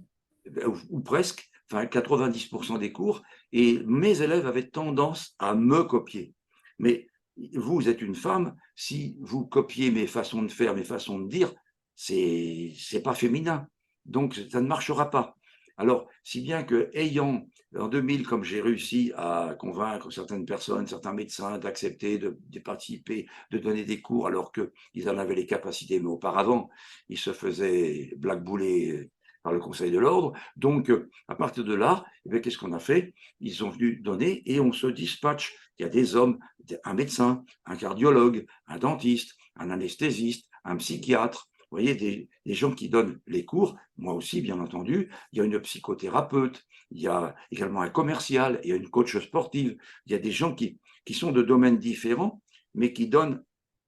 ou presque, enfin 90% des cours, et mes élèves avaient tendance à me copier. Mais vous êtes une femme, si vous copiez mes façons de faire, mes façons de dire, c'est pas féminin. Donc, ça ne marchera pas. Alors, si bien que, ayant en 2000, comme j'ai réussi à convaincre certaines personnes, certains médecins d'accepter de participer, de donner des cours alors qu'ils en avaient les capacités, mais auparavant, ils se faisaient blackbouler par le Conseil de l'Ordre. Donc, à partir de là, eh qu'est-ce qu'on a fait? Ils sont venus donner et on se dispatche. Il y a des hommes, un médecin, un cardiologue, un dentiste, un anesthésiste, un psychiatre. Vous voyez, des gens qui donnent les cours, moi aussi, bien entendu. Il y a une psychothérapeute, il y a également un commercial, il y a une coach sportive. Il y a des gens qui sont de domaines différents, mais qui donnent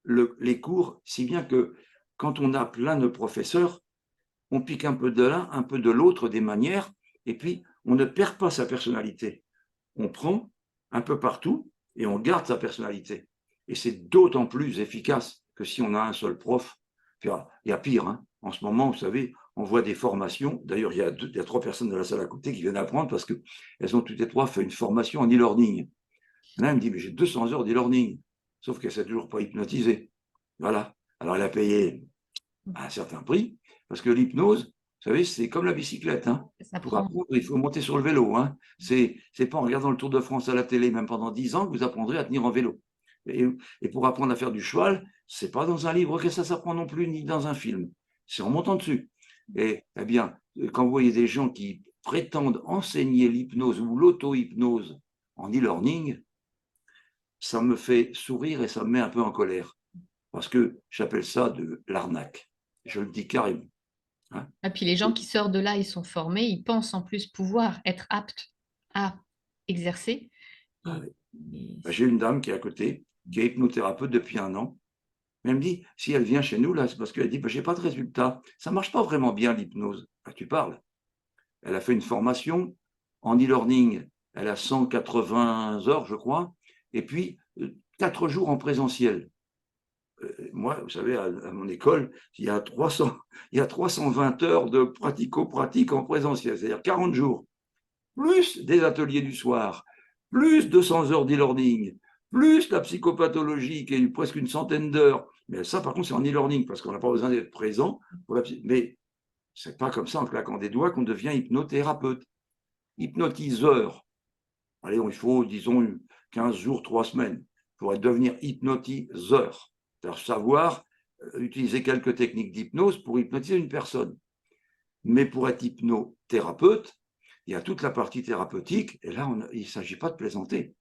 les cours, si bien que quand on a plein de professeurs, on pique un peu de l'un, un peu de l'autre des manières, et puis on ne perd pas sa personnalité. On prend un peu partout et on garde sa personnalité. Et c'est d'autant plus efficace que si on a un seul prof. Il y a pire, hein. En ce moment, vous savez, on voit des formations. D'ailleurs, il y a 3 personnes de la salle à côté qui viennent apprendre parce qu'elles ont toutes les 3 fait une formation en e-learning. Là, elle me dit, mais j'ai 200 heures d'e-learning, sauf qu'elle ne s'est toujours pas hypnotisée. Voilà. Alors, elle a payé un certain prix, parce que l'hypnose, vous savez, c'est comme la bicyclette. Hein. Ça Pour prend. apprendre, il faut monter sur le vélo. Hein. C'est pas en regardant le Tour de France à la télé, même pendant 10 ans, que vous apprendrez à tenir en vélo. Et pour apprendre à faire du cheval, c'est pas dans un livre que ça s'apprend non plus, ni dans un film. C'est en montant dessus. Et eh bien, quand vous voyez des gens qui prétendent enseigner l'hypnose ou l'auto-hypnose en e-learning, ça me fait sourire et ça me met un peu en colère. Parce que j'appelle ça de l'arnaque. Je le dis carrément. Hein. Et puis les gens qui sortent de là, ils sont formés, ils pensent en plus pouvoir être aptes à exercer. Ah Et, oui. et J'ai une dame qui est à côté, qui est hypnothérapeute depuis 1 an. Mais elle me dit, si elle vient chez nous, là, c'est parce qu'elle dit, j'ai pas de résultat. Ça marche pas vraiment bien l'hypnose. Ah, tu parles. Elle a fait une formation en e-learning. Elle a 180 heures, je crois. Et puis, 4 jours en présentiel. Moi, vous savez, à mon école, il y a 320 heures de pratico-pratique en présentiel, c'est-à-dire 40 jours, plus des ateliers du soir, plus 200 heures d'e-learning, plus la psychopathologie qui est presque une centaine d'heures. Mais ça, par contre, c'est en e-learning parce qu'on n'a pas besoin d'être présent. Mais c'est pas comme ça en claquant des doigts qu'on devient hypnothérapeute. Hypnotiseur, allez, il faut, disons, 15 jours, 3 semaines pour devenir hypnotiseur. C'est-à-dire savoir utiliser quelques techniques d'hypnose pour hypnotiser une personne. Mais pour être hypnothérapeute, il y a toute la partie thérapeutique, et là, il ne s'agit pas de plaisanter.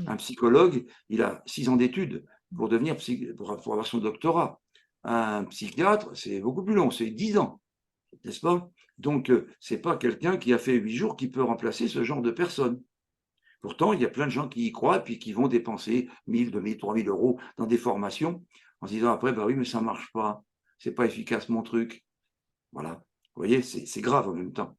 Un psychologue, il a 6 ans d'études pour avoir son doctorat. Un psychiatre, c'est beaucoup plus long, c'est 10 ans, n'est-ce pas? Donc, ce n'est pas quelqu'un qui a fait 8 jours qui peut remplacer ce genre de personne. Pourtant, il y a plein de gens qui y croient et puis qui vont dépenser 1000, 2000, 3000 euros dans des formations en se disant après, bah oui, mais ça ne marche pas, c'est pas efficace mon truc. Voilà. Vous voyez, c'est grave en même temps.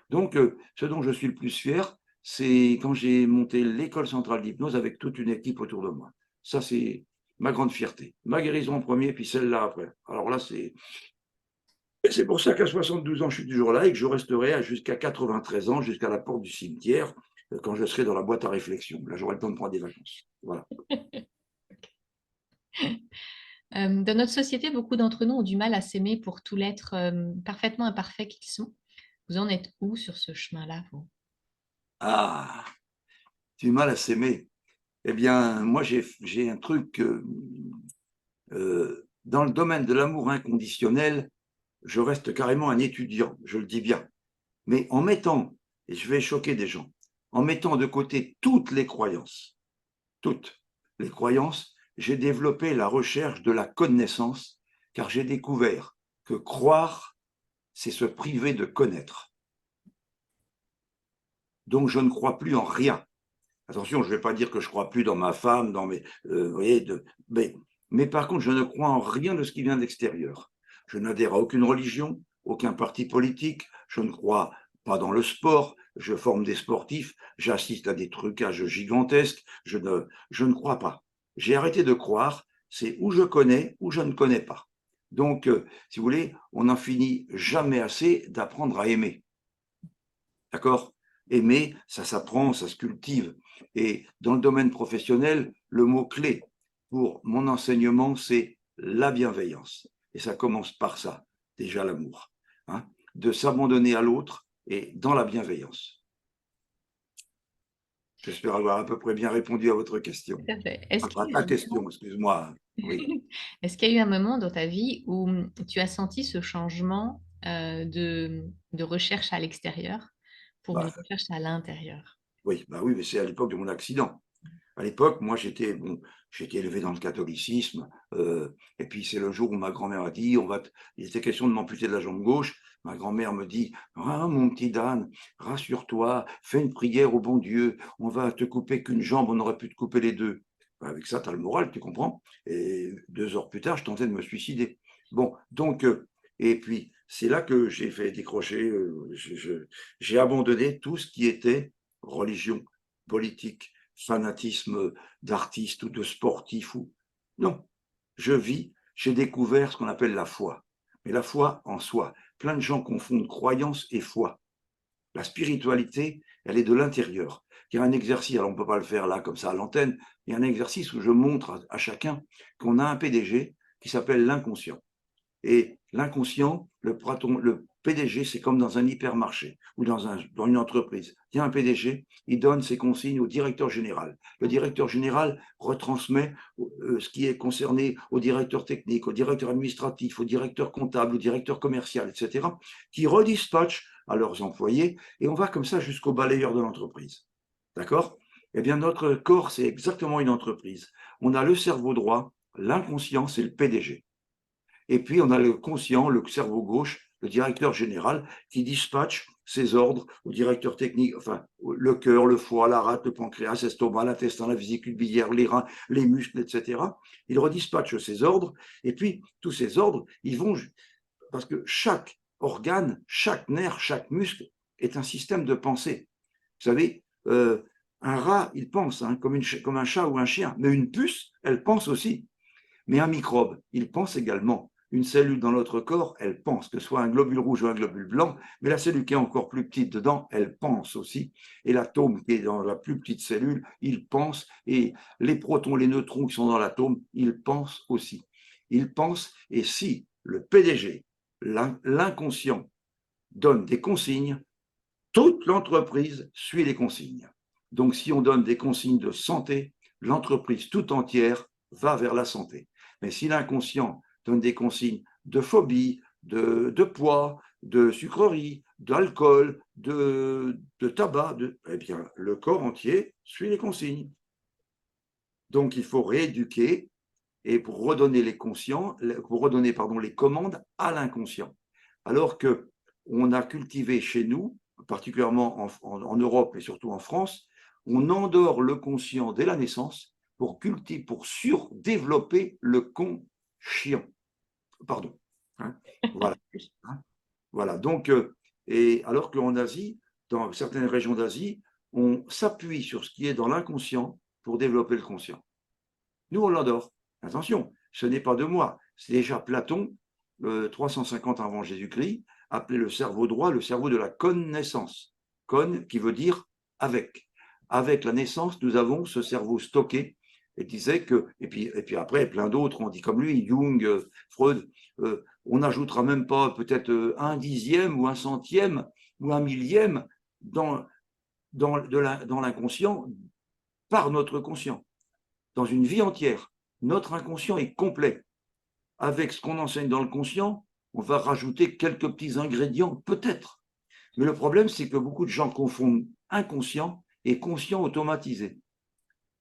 Donc, ce dont je suis le plus fier, c'est quand j'ai monté l'école centrale d'hypnose avec toute une équipe autour de moi. Ça, c'est ma grande fierté. Ma guérison en premier, puis celle-là après. Alors là, c'est pour ça qu'à 72 ans, je suis toujours là et que je resterai jusqu'à 93 ans, jusqu'à la porte du cimetière, quand je serai dans la boîte à réflexion. Là, j'aurai le temps de prendre des vacances. Voilà. Dans notre société, beaucoup d'entre nous ont du mal à s'aimer pour tout l'être parfaitement imparfait qu'ils sont. Vous en êtes où sur ce chemin-là, vous? Ah, du mal à s'aimer. Eh bien, moi, j'ai un truc dans le domaine de l'amour inconditionnel. Je reste carrément un étudiant, je le dis bien. Mais en mettant, et je vais choquer des gens, en mettant de côté toutes les croyances, j'ai développé la recherche de la connaissance, car j'ai découvert que croire, c'est se priver de connaître. Donc je ne crois plus en rien. Attention, je ne vais pas dire que je ne crois plus dans ma femme, dans mes, vous voyez, mais par contre, je ne crois en rien de ce qui vient de l'extérieur. Je n'adhère à aucune religion, aucun parti politique, je ne crois pas dans le sport, je forme des sportifs, j'assiste à des trucages gigantesques, je ne crois pas. J'ai arrêté de croire, c'est où je connais, ou je ne connais pas. Donc, si vous voulez, on n'en finit jamais assez d'apprendre à aimer. D'accord? Aimer, ça s'apprend, ça se cultive. Et dans le domaine professionnel, le mot-clé pour mon enseignement, c'est la bienveillance. Et ça commence par ça, déjà l'amour. Hein, de s'abandonner à l'autre et dans la bienveillance. J'espère avoir à peu près bien répondu à votre question. Tout à fait. À ta question, excuse-moi. Oui. Est-ce qu'il y a eu un moment dans ta vie où tu as senti ce changement de recherche à l'extérieur pour une Bah, recherche à l'intérieur? oui, bah oui, mais c'est à l'époque de mon accident. À l'époque, moi, j'étais élevé dans le catholicisme. Et puis, c'est le jour où ma grand-mère a dit, il était question de m'amputer de la jambe gauche. Ma grand-mère me dit, ah, mon petit Dan, rassure-toi, fais une prière au bon Dieu. On va te couper qu'une jambe, on aurait pu te couper les deux. Ben, avec ça, tu as le moral, tu comprends. Et 2 heures plus tard, je tentais de me suicider. Bon, donc, et puis, c'est là que j'ai fait décrocher, j'ai abandonné tout ce qui était religion, politique, fanatisme d'artiste ou de sportif ou non, j'ai découvert ce qu'on appelle la foi, mais la foi en soi. Plein de gens confondent croyance et foi. La spiritualité, elle est de l'intérieur. Il y a un exercice, alors on ne peut pas le faire là comme ça à l'antenne, il y a un exercice où je montre à chacun qu'on a un PDG qui s'appelle l'inconscient. Et l'inconscient, le PDG, c'est comme dans un hypermarché ou dans une entreprise. Il y a un PDG, il donne ses consignes au directeur général. Le directeur général retransmet ce qui est concerné au directeur technique, au directeur administratif, au directeur comptable, au directeur commercial, etc., qui redispatchent à leurs employés, et on va comme ça jusqu'au balayeur de l'entreprise. D'accord? Eh bien, notre corps, c'est exactement une entreprise. On a le cerveau droit, l'inconscient, c'est le PDG. Et puis, on a le conscient, le cerveau gauche, le directeur général, qui dispatche ses ordres au directeur technique, enfin, le cœur, le foie, la rate, le pancréas, l'estomac, l'intestin, la vésicule biliaire, les reins, les muscles, etc. Il redispatche ses ordres, et puis, tous ces ordres, ils vont, parce que chaque organe, chaque nerf, chaque muscle est un système de pensée. Vous savez, un rat, il pense, hein, comme un chat ou un chien, mais une puce, elle pense aussi. Mais un microbe, il pense également. Une cellule dans notre corps, elle pense, que ce soit un globule rouge ou un globule blanc, mais la cellule qui est encore plus petite dedans, elle pense aussi. Et l'atome qui est dans la plus petite cellule, il pense. Et les protons, les neutrons qui sont dans l'atome, ils pensent aussi. Ils pensent, et si le PDG, l'inconscient, donne des consignes, toute l'entreprise suit les consignes. Donc si on donne des consignes de santé, l'entreprise tout entière va vers la santé. Mais si l'inconscient donne des consignes de phobie, de poids, de sucrerie, d'alcool, de tabac, eh bien, le corps entier suit les consignes. Donc, il faut rééduquer et pour redonner pour redonner, pardon, les commandes à l'inconscient. Alors que on a cultivé chez nous, particulièrement en Europe et surtout en France, on endort le conscient dès la naissance pour surdévelopper le conscient. Pardon. Hein, voilà. Hein, voilà. Donc, et alors qu'en Asie, dans certaines régions d'Asie, on s'appuie sur ce qui est dans l'inconscient pour développer le conscient. Nous, on l'endort. Attention, ce n'est pas de moi. C'est déjà Platon, 350 avant Jésus-Christ, appelé le cerveau droit le cerveau de la connaissance. Con qui veut dire avec. Avec la naissance, nous avons ce cerveau stocké. Et disait que, et puis après, plein d'autres ont dit comme lui, Jung, Freud, on n'ajoutera même pas peut-être un dixième ou un centième ou un millième dans l'inconscient par notre conscient. Dans une vie entière, notre inconscient est complet. Avec ce qu'on enseigne dans le conscient, on va rajouter quelques petits ingrédients, peut-être. Mais le problème, c'est que beaucoup de gens confondent inconscient et conscient automatisé.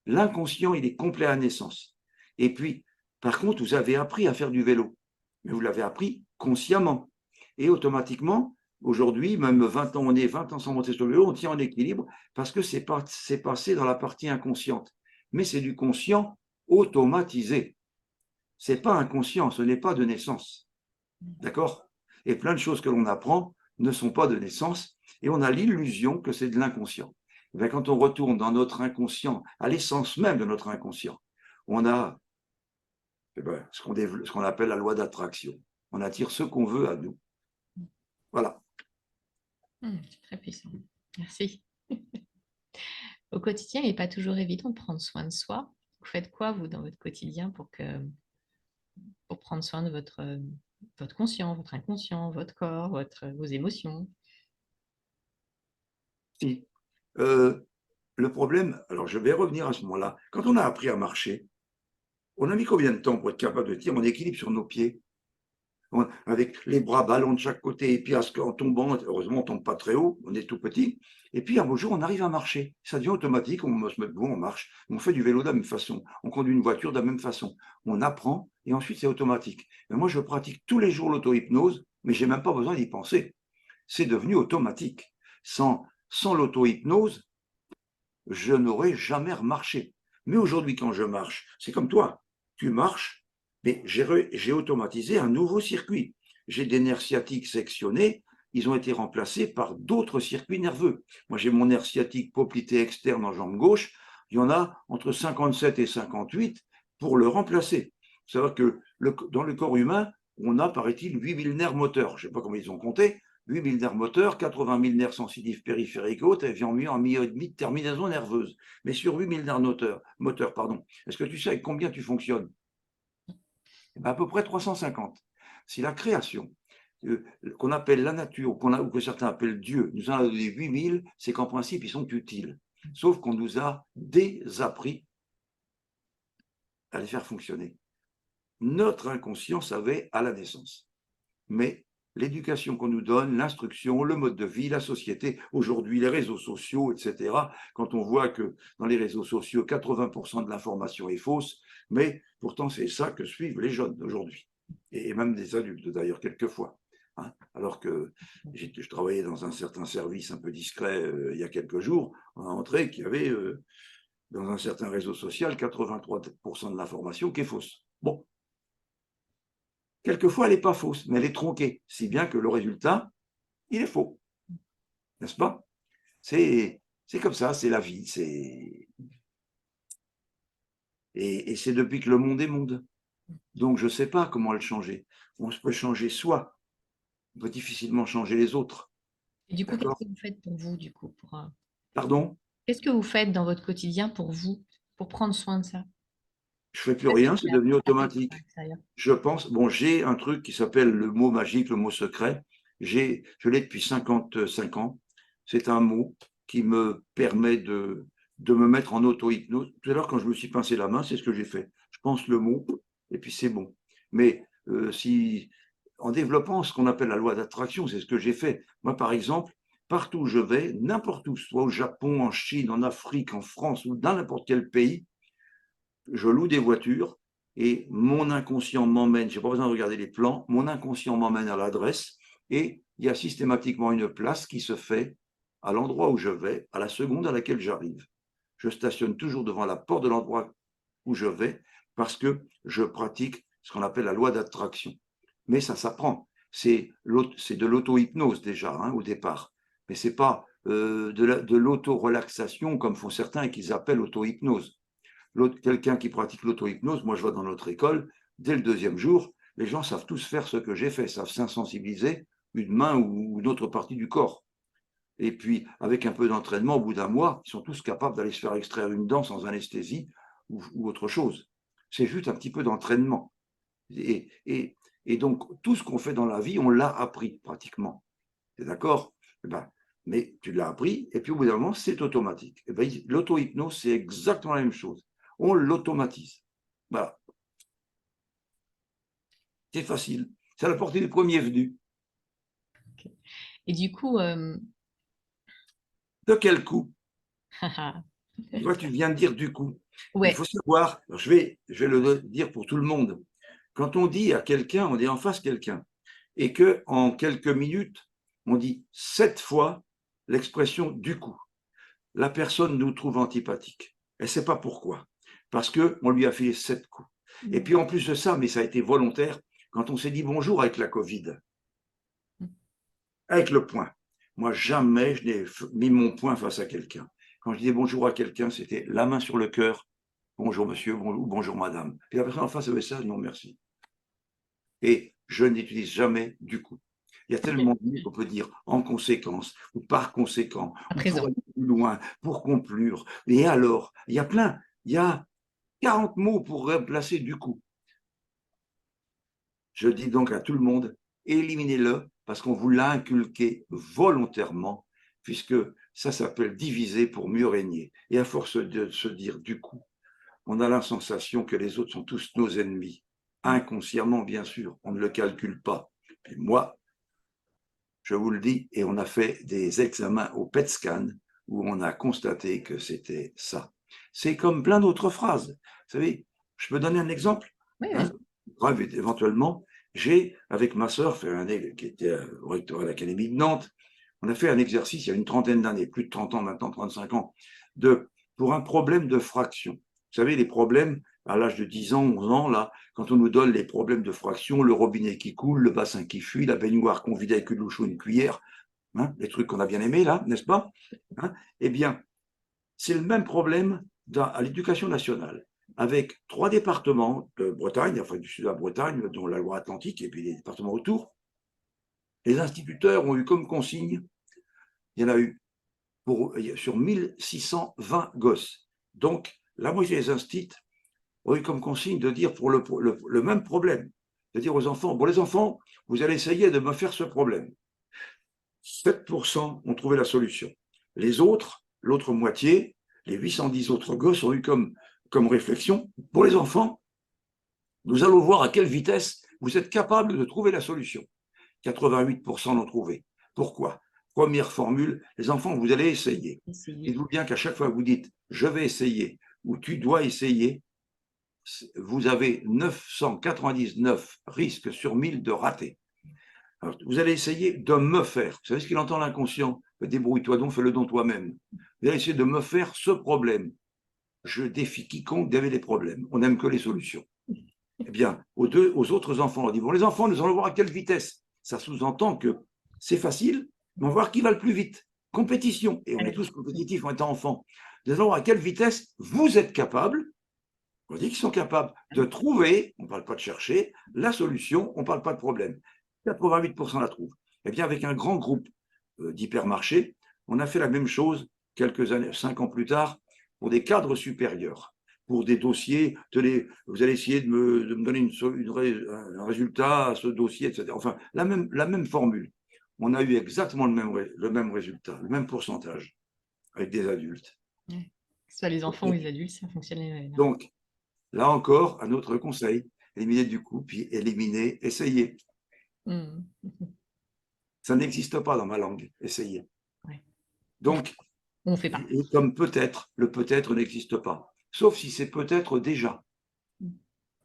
L'inconscient, il est complet à naissance. Et puis, par contre, vous avez appris à faire du vélo, mais vous l'avez appris consciemment. Et automatiquement, aujourd'hui, même 20 ans, on est 20 ans sans monter sur le vélo, on tient en équilibre parce que c'est passé dans la partie inconsciente. Mais c'est du conscient automatisé. Ce n'est pas inconscient, ce n'est pas de naissance. D'accord? Et plein de choses que l'on apprend ne sont pas de naissance et on a l'illusion que c'est de l'inconscient. Mais quand on retourne dans notre inconscient, à l'essence même de notre inconscient, on a ce qu'on appelle la loi d'attraction. On attire ce qu'on veut à nous. Voilà. C'est très puissant. Merci. Au quotidien, il n'est pas toujours évident de prendre soin de soi. Vous faites quoi, vous, dans votre quotidien pour prendre soin de votre conscient, votre inconscient, votre corps, vos émotions? Si. Le problème, alors je vais revenir à ce moment-là. Quand on a appris à marcher, on a mis combien de temps pour être capable de tenir en équilibre sur nos pieds, avec les bras ballants de chaque côté, et puis en tombant, heureusement on ne tombe pas très haut, on est tout petit, et puis un beau jour on arrive à marcher, ça devient automatique, on se met debout, on marche, on fait du vélo de la même façon, on conduit une voiture de la même façon, on apprend, et ensuite c'est automatique. Mais moi je pratique tous les jours l'auto-hypnose, mais je n'ai même pas besoin d'y penser, c'est devenu automatique. Sans l'auto-hypnose, je n'aurais jamais remarché. Mais aujourd'hui, quand je marche, c'est comme toi, tu marches, mais j'ai automatisé un nouveau circuit. J'ai des nerfs sciatiques sectionnés, ils ont été remplacés par d'autres circuits nerveux. Moi, j'ai mon nerf sciatique poplité externe en jambe gauche, il y en a entre 57 et 58 pour le remplacer. C'est vrai que dans le corps humain, on a, paraît-il, 8000 nerfs moteurs. Je ne sais pas comment ils ont compté, 8000 nerfs moteurs, 80 000 nerfs sensitifs périphériques hautes, et environ 1,5 million de terminaisons nerveuses. Mais sur 8000 nerfs moteurs, est-ce que tu sais avec combien tu fonctionnes? À peu près 350. Si la création, qu'on appelle la nature, ou que certains appellent Dieu, nous en a donné 8000, c'est qu'en principe, ils sont utiles. Sauf qu'on nous a désappris à les faire fonctionner. Notre inconscient savait à la naissance. Mais l'éducation qu'on nous donne, l'instruction, le mode de vie, la société, aujourd'hui les réseaux sociaux, etc., quand on voit que dans les réseaux sociaux, 80% de l'information est fausse, mais pourtant c'est ça que suivent les jeunes d'aujourd'hui, et même des adultes d'ailleurs quelquefois. Hein, alors que je travaillais dans un certain service un peu discret il y a quelques jours, on a montré qu'il y avait dans un certain réseau social 83% de l'information qui est fausse. Bon. Quelquefois, elle n'est pas fausse, mais elle est tronquée, si bien que le résultat, il est faux. N'est-ce pas? C'est comme ça, c'est la vie. Et c'est depuis que le monde est monde. Donc, je ne sais pas comment le changer. On peut changer soi. On peut difficilement changer les autres. Et du coup, qu'est-ce que vous faites pour vous, du coup, Pardon? Qu'est-ce que vous faites dans votre quotidien pour vous, pour prendre soin de ça? Je ne fais plus rien, c'est devenu automatique. Je pense, j'ai un truc qui s'appelle le mot magique, le mot secret. Je l'ai depuis 55 ans. C'est un mot qui me permet de me mettre en auto-hypnose. Tout à l'heure, quand je me suis pincé la main, c'est ce que j'ai fait. Je pense le mot et puis c'est bon. Mais en développant ce qu'on appelle la loi d'attraction, c'est ce que j'ai fait. Moi, par exemple, partout où je vais, n'importe où, soit au Japon, en Chine, en Afrique, en France ou dans n'importe quel pays, je loue des voitures et mon inconscient m'emmène, je n'ai pas besoin de regarder les plans, mon inconscient m'emmène à l'adresse et il y a systématiquement une place qui se fait à l'endroit où je vais, à la seconde à laquelle j'arrive. Je stationne toujours devant la porte de l'endroit où je vais parce que je pratique ce qu'on appelle la loi d'attraction. Mais ça s'apprend. C'est de l'auto-hypnose déjà, hein, au départ. Mais ce n'est pas de l'auto-relaxation comme font certains et qu'ils appellent auto-hypnose. Quelqu'un qui pratique l'auto-hypnose, moi je vois dans notre école, dès le deuxième jour, les gens savent tous faire ce que j'ai fait, savent s'insensibiliser une main ou une autre partie du corps. Et puis, avec un peu d'entraînement, au bout d'un mois, ils sont tous capables d'aller se faire extraire une dent sans anesthésie ou autre chose. C'est juste un petit peu d'entraînement. Et donc, tout ce qu'on fait dans la vie, on l'a appris pratiquement. Tu es d'accord? Mais tu l'as appris, et puis au bout d'un moment, c'est automatique. L'auto-hypnose, c'est exactement la même chose. On l'automatise. Voilà. C'est facile. C'est à la portée du premier venu. Okay. Et du coup, De quel coup? Tu vois, tu viens de dire du coup. Il ouais, faut savoir, je vais le dire pour tout le monde. Quand on dit à quelqu'un, on est en face quelqu'un, et qu'en quelques minutes, on dit 7 fois l'expression du coup. La personne nous trouve antipathique. Elle ne sait pas pourquoi. Parce qu'on lui a fait 7 coups. Et puis en plus de ça, mais ça a été volontaire, quand on s'est dit bonjour avec la Covid, avec le poing. Moi, jamais je n'ai mis mon poing face à quelqu'un. Quand je disais bonjour à quelqu'un, c'était la main sur le cœur. Bonjour monsieur, ou bonjour madame. Et la personne en face avait ça, non merci. Et je n'utilise jamais du coup. Il y a tellement de mots qu'on peut dire en conséquence ou par conséquent, à ou pour présent. aller plus loin, pour conclure. Et alors, il y a plein, il y a 40 mots pour remplacer du coup. Je dis donc à tout le monde, éliminez-le parce qu'on vous l'a inculqué volontairement, puisque ça s'appelle diviser pour mieux régner. Et à force de se dire du coup, on a la sensation que les autres sont tous nos ennemis. Inconsciemment, bien sûr, on ne le calcule pas. Et moi, je vous le dis, et on a fait des examens au PET scan où on a constaté que c'était ça. C'est comme plein d'autres phrases. Vous savez, je peux donner un exemple, Oui, hein, bref, éventuellement. J'ai, avec ma sœur, qui était au rectorat de l'Académie de Nantes, on a fait un exercice il y a une trentaine d'années, plus de 30 ans maintenant, 35 ans, pour un problème de fraction. Vous savez, les problèmes à l'âge de 10 ans, 11 ans, là, quand on nous donne les problèmes de fraction, le robinet qui coule, le bassin qui fuit, la baignoire qu'on vide avec une louche ou une cuillère, hein, les trucs qu'on a bien aimés, là, n'est-ce pas? Hein, eh bien, c'est le même problème à l'éducation nationale, avec 3 départements de Bretagne, enfin du sud de la Bretagne, dont la Loire-Atlantique, et puis les départements autour. Les instituteurs ont eu comme consigne, il y en a eu sur 1620 gosses. Donc, la moitié des instituts ont eu comme consigne de dire pour le même problème, de dire aux enfants, bon les enfants, vous allez essayer de me faire ce problème. 7% ont trouvé la solution. Les autres, l'autre moitié, les 810 autres gosses ont eu comme réflexion, pour les enfants, nous allons voir à quelle vitesse vous êtes capable de trouver la solution. 88% l'ont trouvé. Pourquoi? Première formule, les enfants, vous allez essayer. Dites-vous bien qu'à chaque fois que vous dites je vais essayer ou tu dois essayer, vous avez 999 risques sur 1000 de rater. Alors, vous allez essayer de me faire. Vous savez ce qu'il entend l'inconscient? Débrouille-toi donc, fais-le donc toi-même. Vous allez essayer de me faire ce problème. Je défie quiconque d'aimer les problèmes. On n'aime que les solutions. Eh bien, aux autres enfants, on dit, bon, les enfants, nous allons voir à quelle vitesse. Ça sous-entend que c'est facile, mais on va voir qui va le plus vite. Compétition. Et on est tous compétitifs en étant enfants. Nous allons voir à quelle vitesse vous êtes capables, on dit qu'ils sont capables de trouver, on ne parle pas de chercher, la solution, on ne parle pas de problème. 88% la trouvent. Eh bien, avec un grand groupe d'hypermarchés, on a fait la même chose quelques années, 5 ans plus tard, pour des cadres supérieurs, pour des dossiers, vous allez essayer de me donner un résultat à ce dossier, etc. Enfin, la même formule. On a eu exactement le même résultat, le même pourcentage, avec des adultes. Que ce soit les enfants ou les adultes, ça fonctionne. Donc, là encore, un autre conseil, éliminer du coup, puis éliminer, essayer. Ça n'existe pas dans ma langue, essayer. Ouais. Donc, on ne fait pas. Comme peut-être, le peut-être n'existe pas. Sauf si c'est peut-être déjà.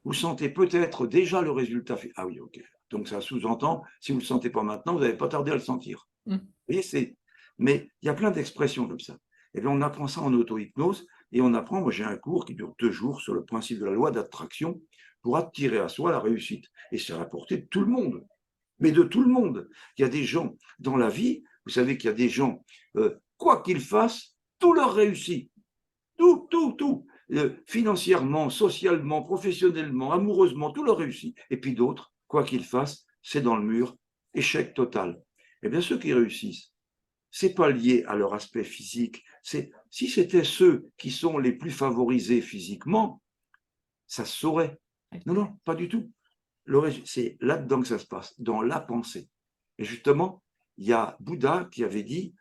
vous sentez peut-être déjà le résultat. Ah oui, ok. Donc ça sous-entend, si vous ne le sentez pas maintenant, vous n'allez pas tarder à le sentir. Mm. Vous voyez, mais il y a plein d'expressions comme ça. Et bien, on apprend ça en auto-hypnose et on apprend, moi j'ai un cours qui dure 2 jours sur le principe de la loi d'attraction pour attirer à soi la réussite. Et c'est à la portée de tout le monde, mais de tout le monde. Il y a des gens dans la vie, vous savez qu'il y a des gens, quoi qu'ils fassent, tout leur réussit. Tout, tout, tout. Financièrement, socialement, professionnellement, amoureusement, tout leur réussit. Et puis d'autres, quoi qu'ils fassent, c'est dans le mur, échec total. Eh bien, ceux qui réussissent, c'est pas lié à leur aspect physique. Si c'était ceux qui sont les plus favorisés physiquement, ça se saurait. Non, non, pas du tout. C'est là-dedans que ça se passe, dans la pensée. Et justement, il y a Bouddha qui avait dit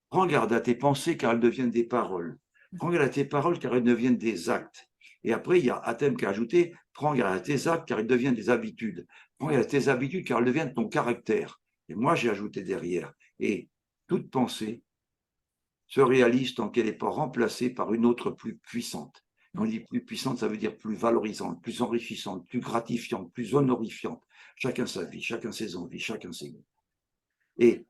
prends garde à tes pensées car elles deviennent des paroles. Prends garde à tes paroles car elles deviennent des actes. Et après, il y a Athème qui a ajouté prends garde à tes actes car ils deviennent des habitudes. Prends garde à tes habitudes car elles deviennent ton caractère. Et moi, j'ai ajouté derrière. Et toute pensée se réalise tant qu'elle n'est pas remplacée par une autre plus puissante. Quand on dit plus puissante, ça veut dire plus valorisante, plus enrichissante, plus gratifiante, plus honorifiante. Chacun sa vie, chacun ses envies, chacun ses goûts. Et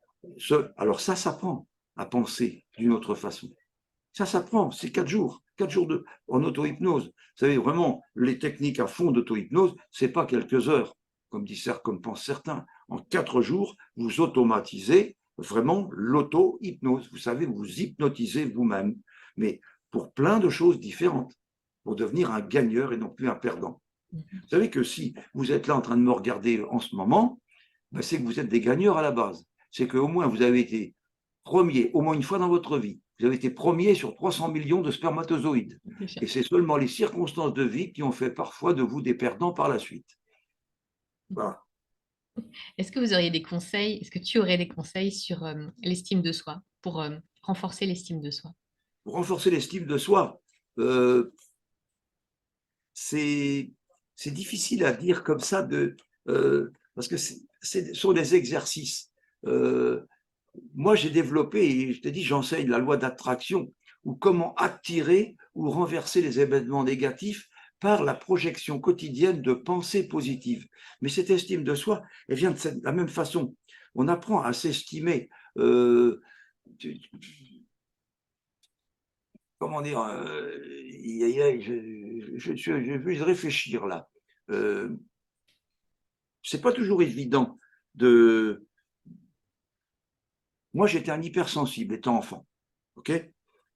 alors ça s'apprend à penser d'une autre façon. Ça s'apprend, c'est 4 jours, 4 jours en auto-hypnose. Vous savez, vraiment, les techniques à fond d'auto-hypnose, ce n'est pas quelques heures, comme pensent certains. En 4 jours, vous automatisez vraiment l'auto-hypnose. Vous savez, vous hypnotisez vous-même, mais pour plein de choses différentes, pour devenir un gagneur et non plus un perdant. Vous savez que si vous êtes là en train de me regarder en ce moment, ben c'est que vous êtes des gagneurs à la base. C'est qu'au moins vous avez été premier, au moins une fois dans votre vie, vous avez été premier sur 300 millions de spermatozoïdes. Et c'est seulement les circonstances de vie qui ont fait parfois de vous des perdants par la suite. Voilà. Est-ce que vous auriez des conseils, est-ce que tu aurais des conseils sur l'estime de soi, pour renforcer l'estime de soi? Pour renforcer l'estime de soi, c'est difficile à dire comme ça, parce que ce sont des exercices. Moi, j'ai développé, et je t'ai dit, j'enseigne la loi d'attraction, ou comment attirer ou renverser les événements négatifs par la projection quotidienne de pensées positives. Mais cette estime de soi, elle vient de la même façon. On apprend à s'estimer. Comment dire, je vais réfléchir là. C'est pas toujours évident de. Moi, j'étais un hypersensible étant enfant, ok?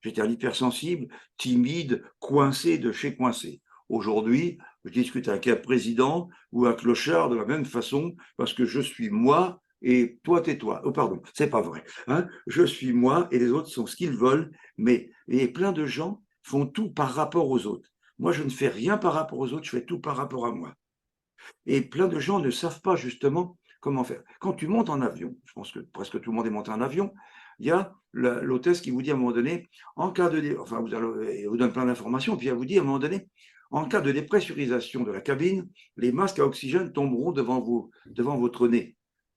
J'étais un hypersensible, timide, coincé de chez coincé. Aujourd'hui, je discute avec un président ou un clochard de la même façon parce que je suis moi et toi, t'es toi. Oh, pardon, c'est pas vrai. Hein, je suis moi et les autres sont ce qu'ils veulent, et plein de gens font tout par rapport aux autres. Moi, je ne fais rien par rapport aux autres, je fais tout par rapport à moi. Et plein de gens ne savent pas justement comment faire. Quand tu montes en avion, je pense que presque tout le monde est monté en avion, il y a l'hôtesse qui vous dit à un moment donné, en cas de, enfin, vous donne plein d'informations, puis elle vous dit à un moment donné, en cas de dépressurisation de la cabine, les masques à oxygène tomberont devant votre nez.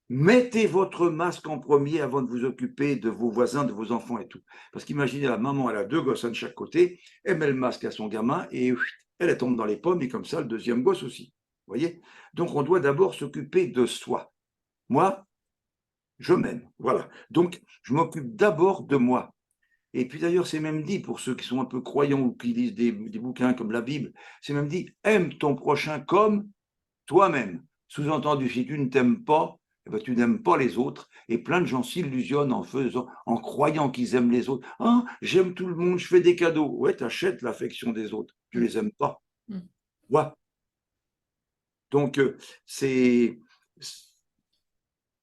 Mettez votre masque en premier avant de vous occuper de vos voisins, de vos enfants et tout. Parce qu'imaginez, la maman, elle a 2 gosses de chaque côté, elle met le masque à son gamin et elle tombe dans les pommes, et comme ça, le deuxième gosse aussi. Vous voyez? Donc, on doit d'abord s'occuper de soi. Moi, je m'aime. Voilà. Donc, je m'occupe d'abord de moi. Et puis d'ailleurs, c'est même dit, pour ceux qui sont un peu croyants ou qui lisent des bouquins comme la Bible, c'est même dit, aime ton prochain comme toi-même. Sous-entendu, si tu ne t'aimes pas, eh ben, tu n'aimes pas les autres. Et plein de gens s'illusionnent en croyant qu'ils aiment les autres. Ah, j'aime tout le monde, je fais des cadeaux. Ouais, tu achètes l'affection des autres. Tu les aimes pas. Ouais. Donc, c'est,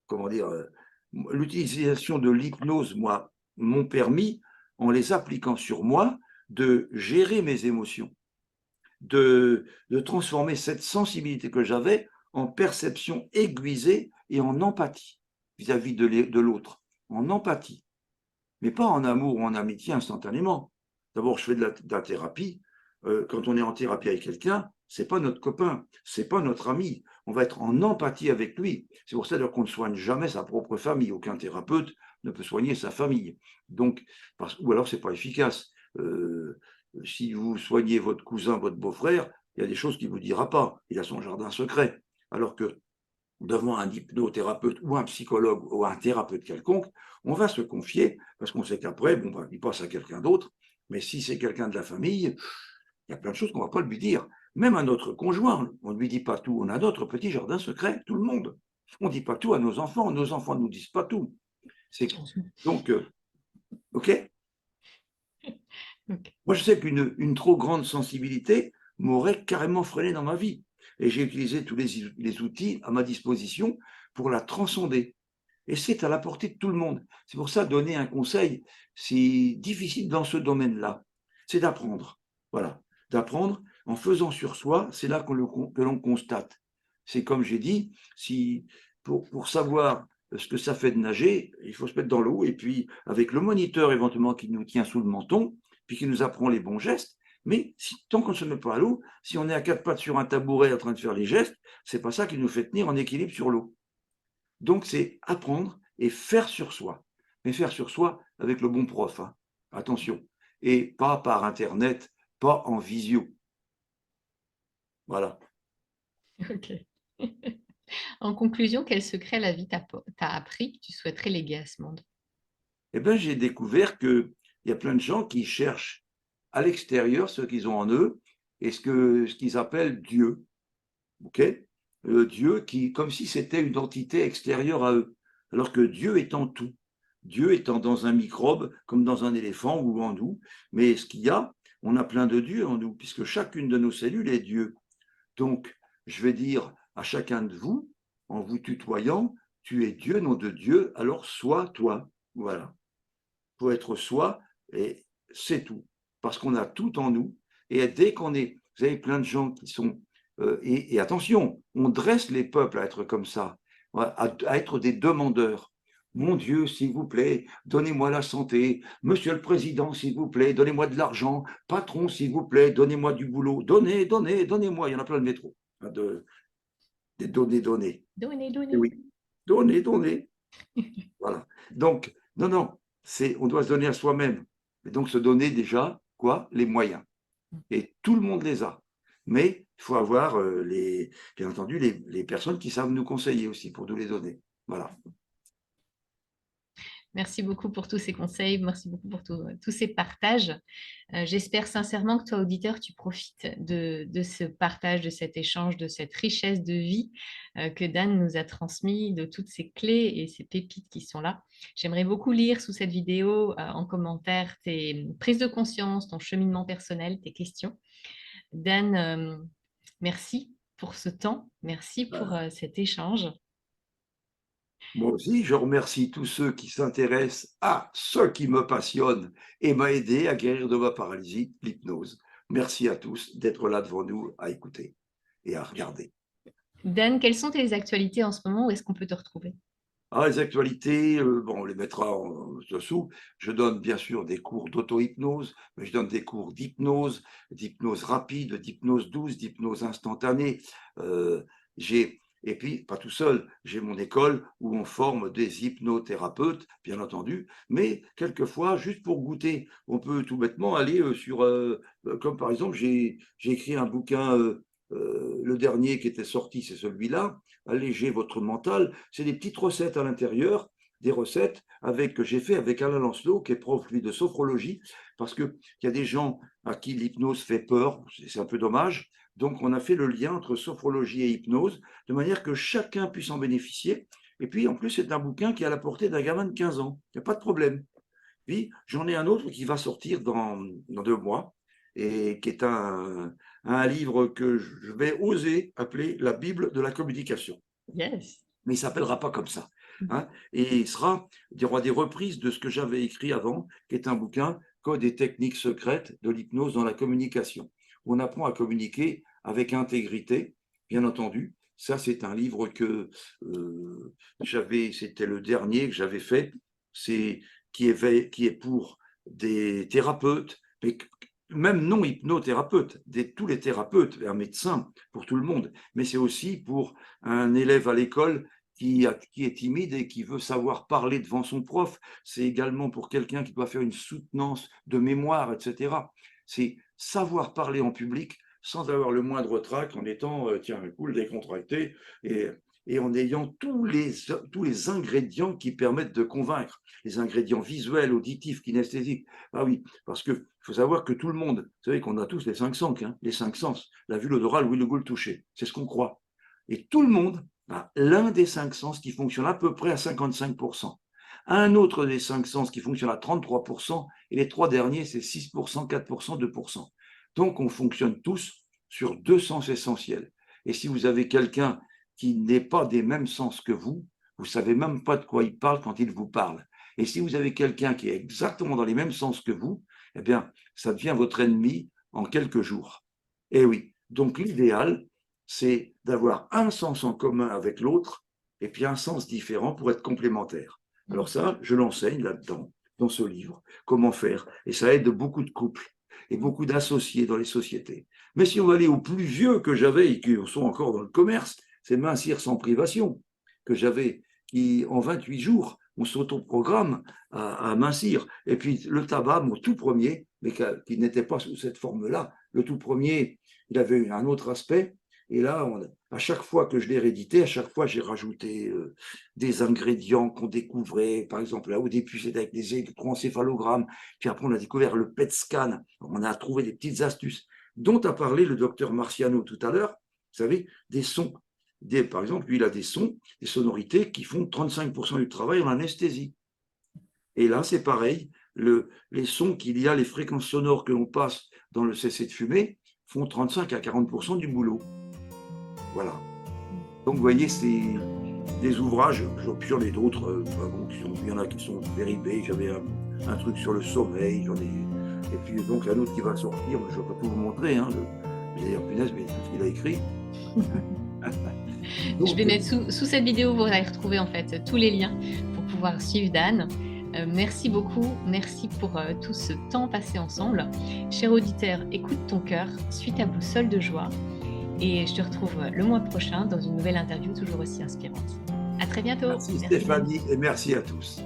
comment dire, l'utilisation de l'hypnose, moi, m'ont permis, en les appliquant sur moi, de gérer mes émotions, de transformer cette sensibilité que j'avais en perception aiguisée et en empathie vis-à-vis de l'autre, en empathie, mais pas en amour ou en amitié instantanément. D'abord, je fais de la thérapie. Quand on est en thérapie avec quelqu'un, c'est pas notre copain, c'est pas notre ami. On va être en empathie avec lui. C'est pour ça qu'on ne soigne jamais sa propre famille. Aucun thérapeute ne peut soigner sa famille. Donc, ou alors c'est pas efficace. Si vous soignez votre cousin, votre beau-frère, Il y a des choses qu'il ne vous dira pas. Il a son jardin secret. Alors que devant un hypnothérapeute ou un psychologue ou un thérapeute quelconque, on va se confier parce qu'on sait qu'après, bon, il passe à quelqu'un d'autre. Mais si c'est quelqu'un de la famille, il y a plein de choses qu'on ne va pas lui dire. Même à notre conjoint, on ne lui dit pas tout. On a notre petit jardin secret, tout le monde. On ne dit pas tout à nos enfants ne nous disent pas tout. Donc, OK. Moi, je sais qu'une trop grande sensibilité m'aurait carrément freiné dans ma vie. Et j'ai utilisé tous les outils à ma disposition pour la transcender. Et c'est à la portée de tout le monde. C'est pour ça, donner un conseil, c'est difficile dans ce domaine-là. C'est d'apprendre. Voilà. D'apprendre en faisant sur soi, c'est là que l'on constate. C'est comme j'ai dit, si pour savoir ce que ça fait de nager, il faut se mettre dans l'eau et puis avec le moniteur éventuellement qui nous tient sous le menton, puis qui nous apprend les bons gestes. Mais tant qu'on ne se met pas à l'eau, si on est à quatre pattes sur un tabouret en train de faire les gestes, c'est pas ça qui nous fait tenir en équilibre sur l'eau. Donc c'est apprendre et faire sur soi. Mais faire sur soi avec le bon prof, hein. Attention. Et pas par Internet, pas en visio. Voilà. Ok. En conclusion, quel secret la vie t'a appris que tu souhaiterais léguer à ce monde? Eh bien, j'ai découvert qu'il y a plein de gens qui cherchent à l'extérieur ce qu'ils ont en eux et ce qu'ils appellent Dieu. Okay, Dieu qui, comme si c'était une entité extérieure à eux, alors que Dieu est en tout. Dieu étant dans un microbe, comme dans un éléphant ou en nous, mais ce qu'il y a, on a plein de Dieu en nous, puisque chacune de nos cellules est Dieu. Donc, je vais dire à chacun de vous, en vous tutoyant, tu es Dieu, nom de Dieu, alors sois toi. Voilà. Il faut être soi, et c'est tout. Parce qu'on a tout en nous, et dès qu'on est, vous avez plein de gens qui sont, et attention, on dresse les peuples à être comme ça, à être des demandeurs. Mon Dieu, s'il vous plaît, donnez-moi la santé. Monsieur le Président, s'il vous plaît, donnez-moi de l'argent. Patron, s'il vous plaît, donnez-moi du boulot. Donnez-moi. Il y en a plein de métro. Des données. Donnez, Et donnez. oui, donnez. Voilà. Donc, non, on doit se donner à soi-même. Et donc, se donner déjà, quoi? Les moyens. Et tout le monde les a. Mais il faut avoir, bien entendu, les personnes qui savent nous conseiller aussi pour nous les donner. Voilà. Merci beaucoup pour tous ces conseils, merci beaucoup pour tous ces partages. J'espère sincèrement que toi, auditeur, tu profites de ce partage, de cet échange, de cette richesse de vie que Dan nous a transmis, de toutes ces clés et ces pépites qui sont là. J'aimerais beaucoup lire sous cette vidéo en commentaire tes prises de conscience, ton cheminement personnel, tes questions. Dan, merci pour ce temps, merci pour cet échange. Moi aussi, je remercie tous ceux qui s'intéressent à ce qui me passionne et m'a aidé à guérir de ma paralysie, l'hypnose. Merci à tous d'être là devant nous à écouter et à regarder. Dan, quelles sont tes actualités en ce moment? Où est-ce qu'on peut te retrouver? Les actualités, on les mettra dessous. Je donne bien sûr des cours d'auto-hypnose, mais je donne des cours d'hypnose rapide, d'hypnose douce, d'hypnose instantanée. Et puis, pas tout seul, j'ai mon école où on forme des hypnothérapeutes, bien entendu, mais quelquefois, juste pour goûter, on peut tout bêtement aller comme par exemple, j'ai écrit un bouquin, le dernier qui était sorti, c'est celui-là, Alléger votre mental. C'est des petites recettes à l'intérieur, des recettes que j'ai fait avec Alain Lancelot, qui est prof, lui, de sophrologie, parce qu'il y a des gens à qui l'hypnose fait peur, c'est un peu dommage. Donc, on a fait le lien entre sophrologie et hypnose, de manière que chacun puisse en bénéficier. Et puis, en plus, c'est un bouquin qui est à la portée d'un gamin de 15 ans. Il n'y a pas de problème. Puis, j'en ai un autre qui va sortir dans 2 mois, et qui est un livre que je vais oser appeler la Bible de la communication. Yes. Mais il ne s'appellera pas comme ça. Hein. Et il y aura des reprises de ce que j'avais écrit avant, qui est un bouquin, Code et techniques secrètes de l'hypnose dans la communication. On apprend à communiquer avec intégrité, bien entendu. Ça, c'est un livre que c'était le dernier que j'avais fait, qui est pour des thérapeutes, mais même non hypnothérapeutes, tous les thérapeutes, un médecin pour tout le monde, mais c'est aussi pour un élève à l'école qui est timide et qui veut savoir parler devant son prof. C'est également pour quelqu'un qui doit faire une soutenance de mémoire, etc. C'est savoir parler en public sans avoir le moindre trac, en étant, tiens, cool, décontracté, et en ayant tous les ingrédients qui permettent de convaincre, les ingrédients visuels, auditifs, kinesthésiques. Ah oui, parce qu'il faut savoir que tout le monde, vous savez qu'on a tous les 5 sens, hein, les 5 sens, la vue, l'odorat, l'ouïe, le goût, le toucher, c'est ce qu'on croit. Et tout le monde a l'un des 5 sens qui fonctionne à peu près à 55%. Un autre des 5 sens qui fonctionne à 33%, et les 3 derniers, c'est 6%, 4%, 2%. Donc, on fonctionne tous sur 2 sens essentiels. Et si vous avez quelqu'un qui n'est pas des mêmes sens que vous ne savez même pas de quoi il parle quand il vous parle. Et si vous avez quelqu'un qui est exactement dans les mêmes sens que vous, eh bien, ça devient votre ennemi en quelques jours. Et oui, donc l'idéal, c'est d'avoir un sens en commun avec l'autre et puis un sens différent pour être complémentaire. Alors ça, je l'enseigne là-dedans, dans ce livre, comment faire. Et ça aide beaucoup de couples et beaucoup d'associés dans les sociétés. Mais si on va aller aux plus vieux que j'avais et qui sont encore dans le commerce, c'est Mincir sans privation que j'avais, qui en 28 jours, on s'autoprogramme à mincir. Et puis le tabac, mon tout premier, mais qui n'était pas sous cette forme-là, le tout premier, il avait un autre aspect. Et là, à chaque fois que je l'ai réédité, à chaque fois, j'ai rajouté des ingrédients qu'on découvrait. Par exemple, là, au début, c'était avec des électroencéphalogrammes. Puis après, on a découvert le PET scan. On a trouvé des petites astuces dont a parlé le docteur Marciano tout à l'heure. Vous savez, des sons. Par exemple, lui, il a des sons, des sonorités qui font 35% du travail en anesthésie. Et là, c'est pareil. Les sons qu'il y a, les fréquences sonores que l'on passe dans le cessez de fumer font 35 à 40% du boulot. Voilà. Donc, vous voyez, c'est des ouvrages, puis j'en ai d'autres, il y en a qui sont dérivés. J'avais un truc sur le sommeil, et puis donc un autre qui va sortir, je ne vais pas tout vous montrer, hein, d'ailleurs, punaise, mais tout ce qu'il a écrit. Donc, je vais mettre sous cette vidéo, vous allez retrouver en fait tous les liens pour pouvoir suivre Dan. Merci beaucoup, merci pour tout ce temps passé ensemble. Cher auditeur, écoute ton cœur, suis ta boussole de joie. Et je te retrouve le mois prochain dans une nouvelle interview toujours aussi inspirante. À très bientôt. Merci Stéphanie et merci à tous.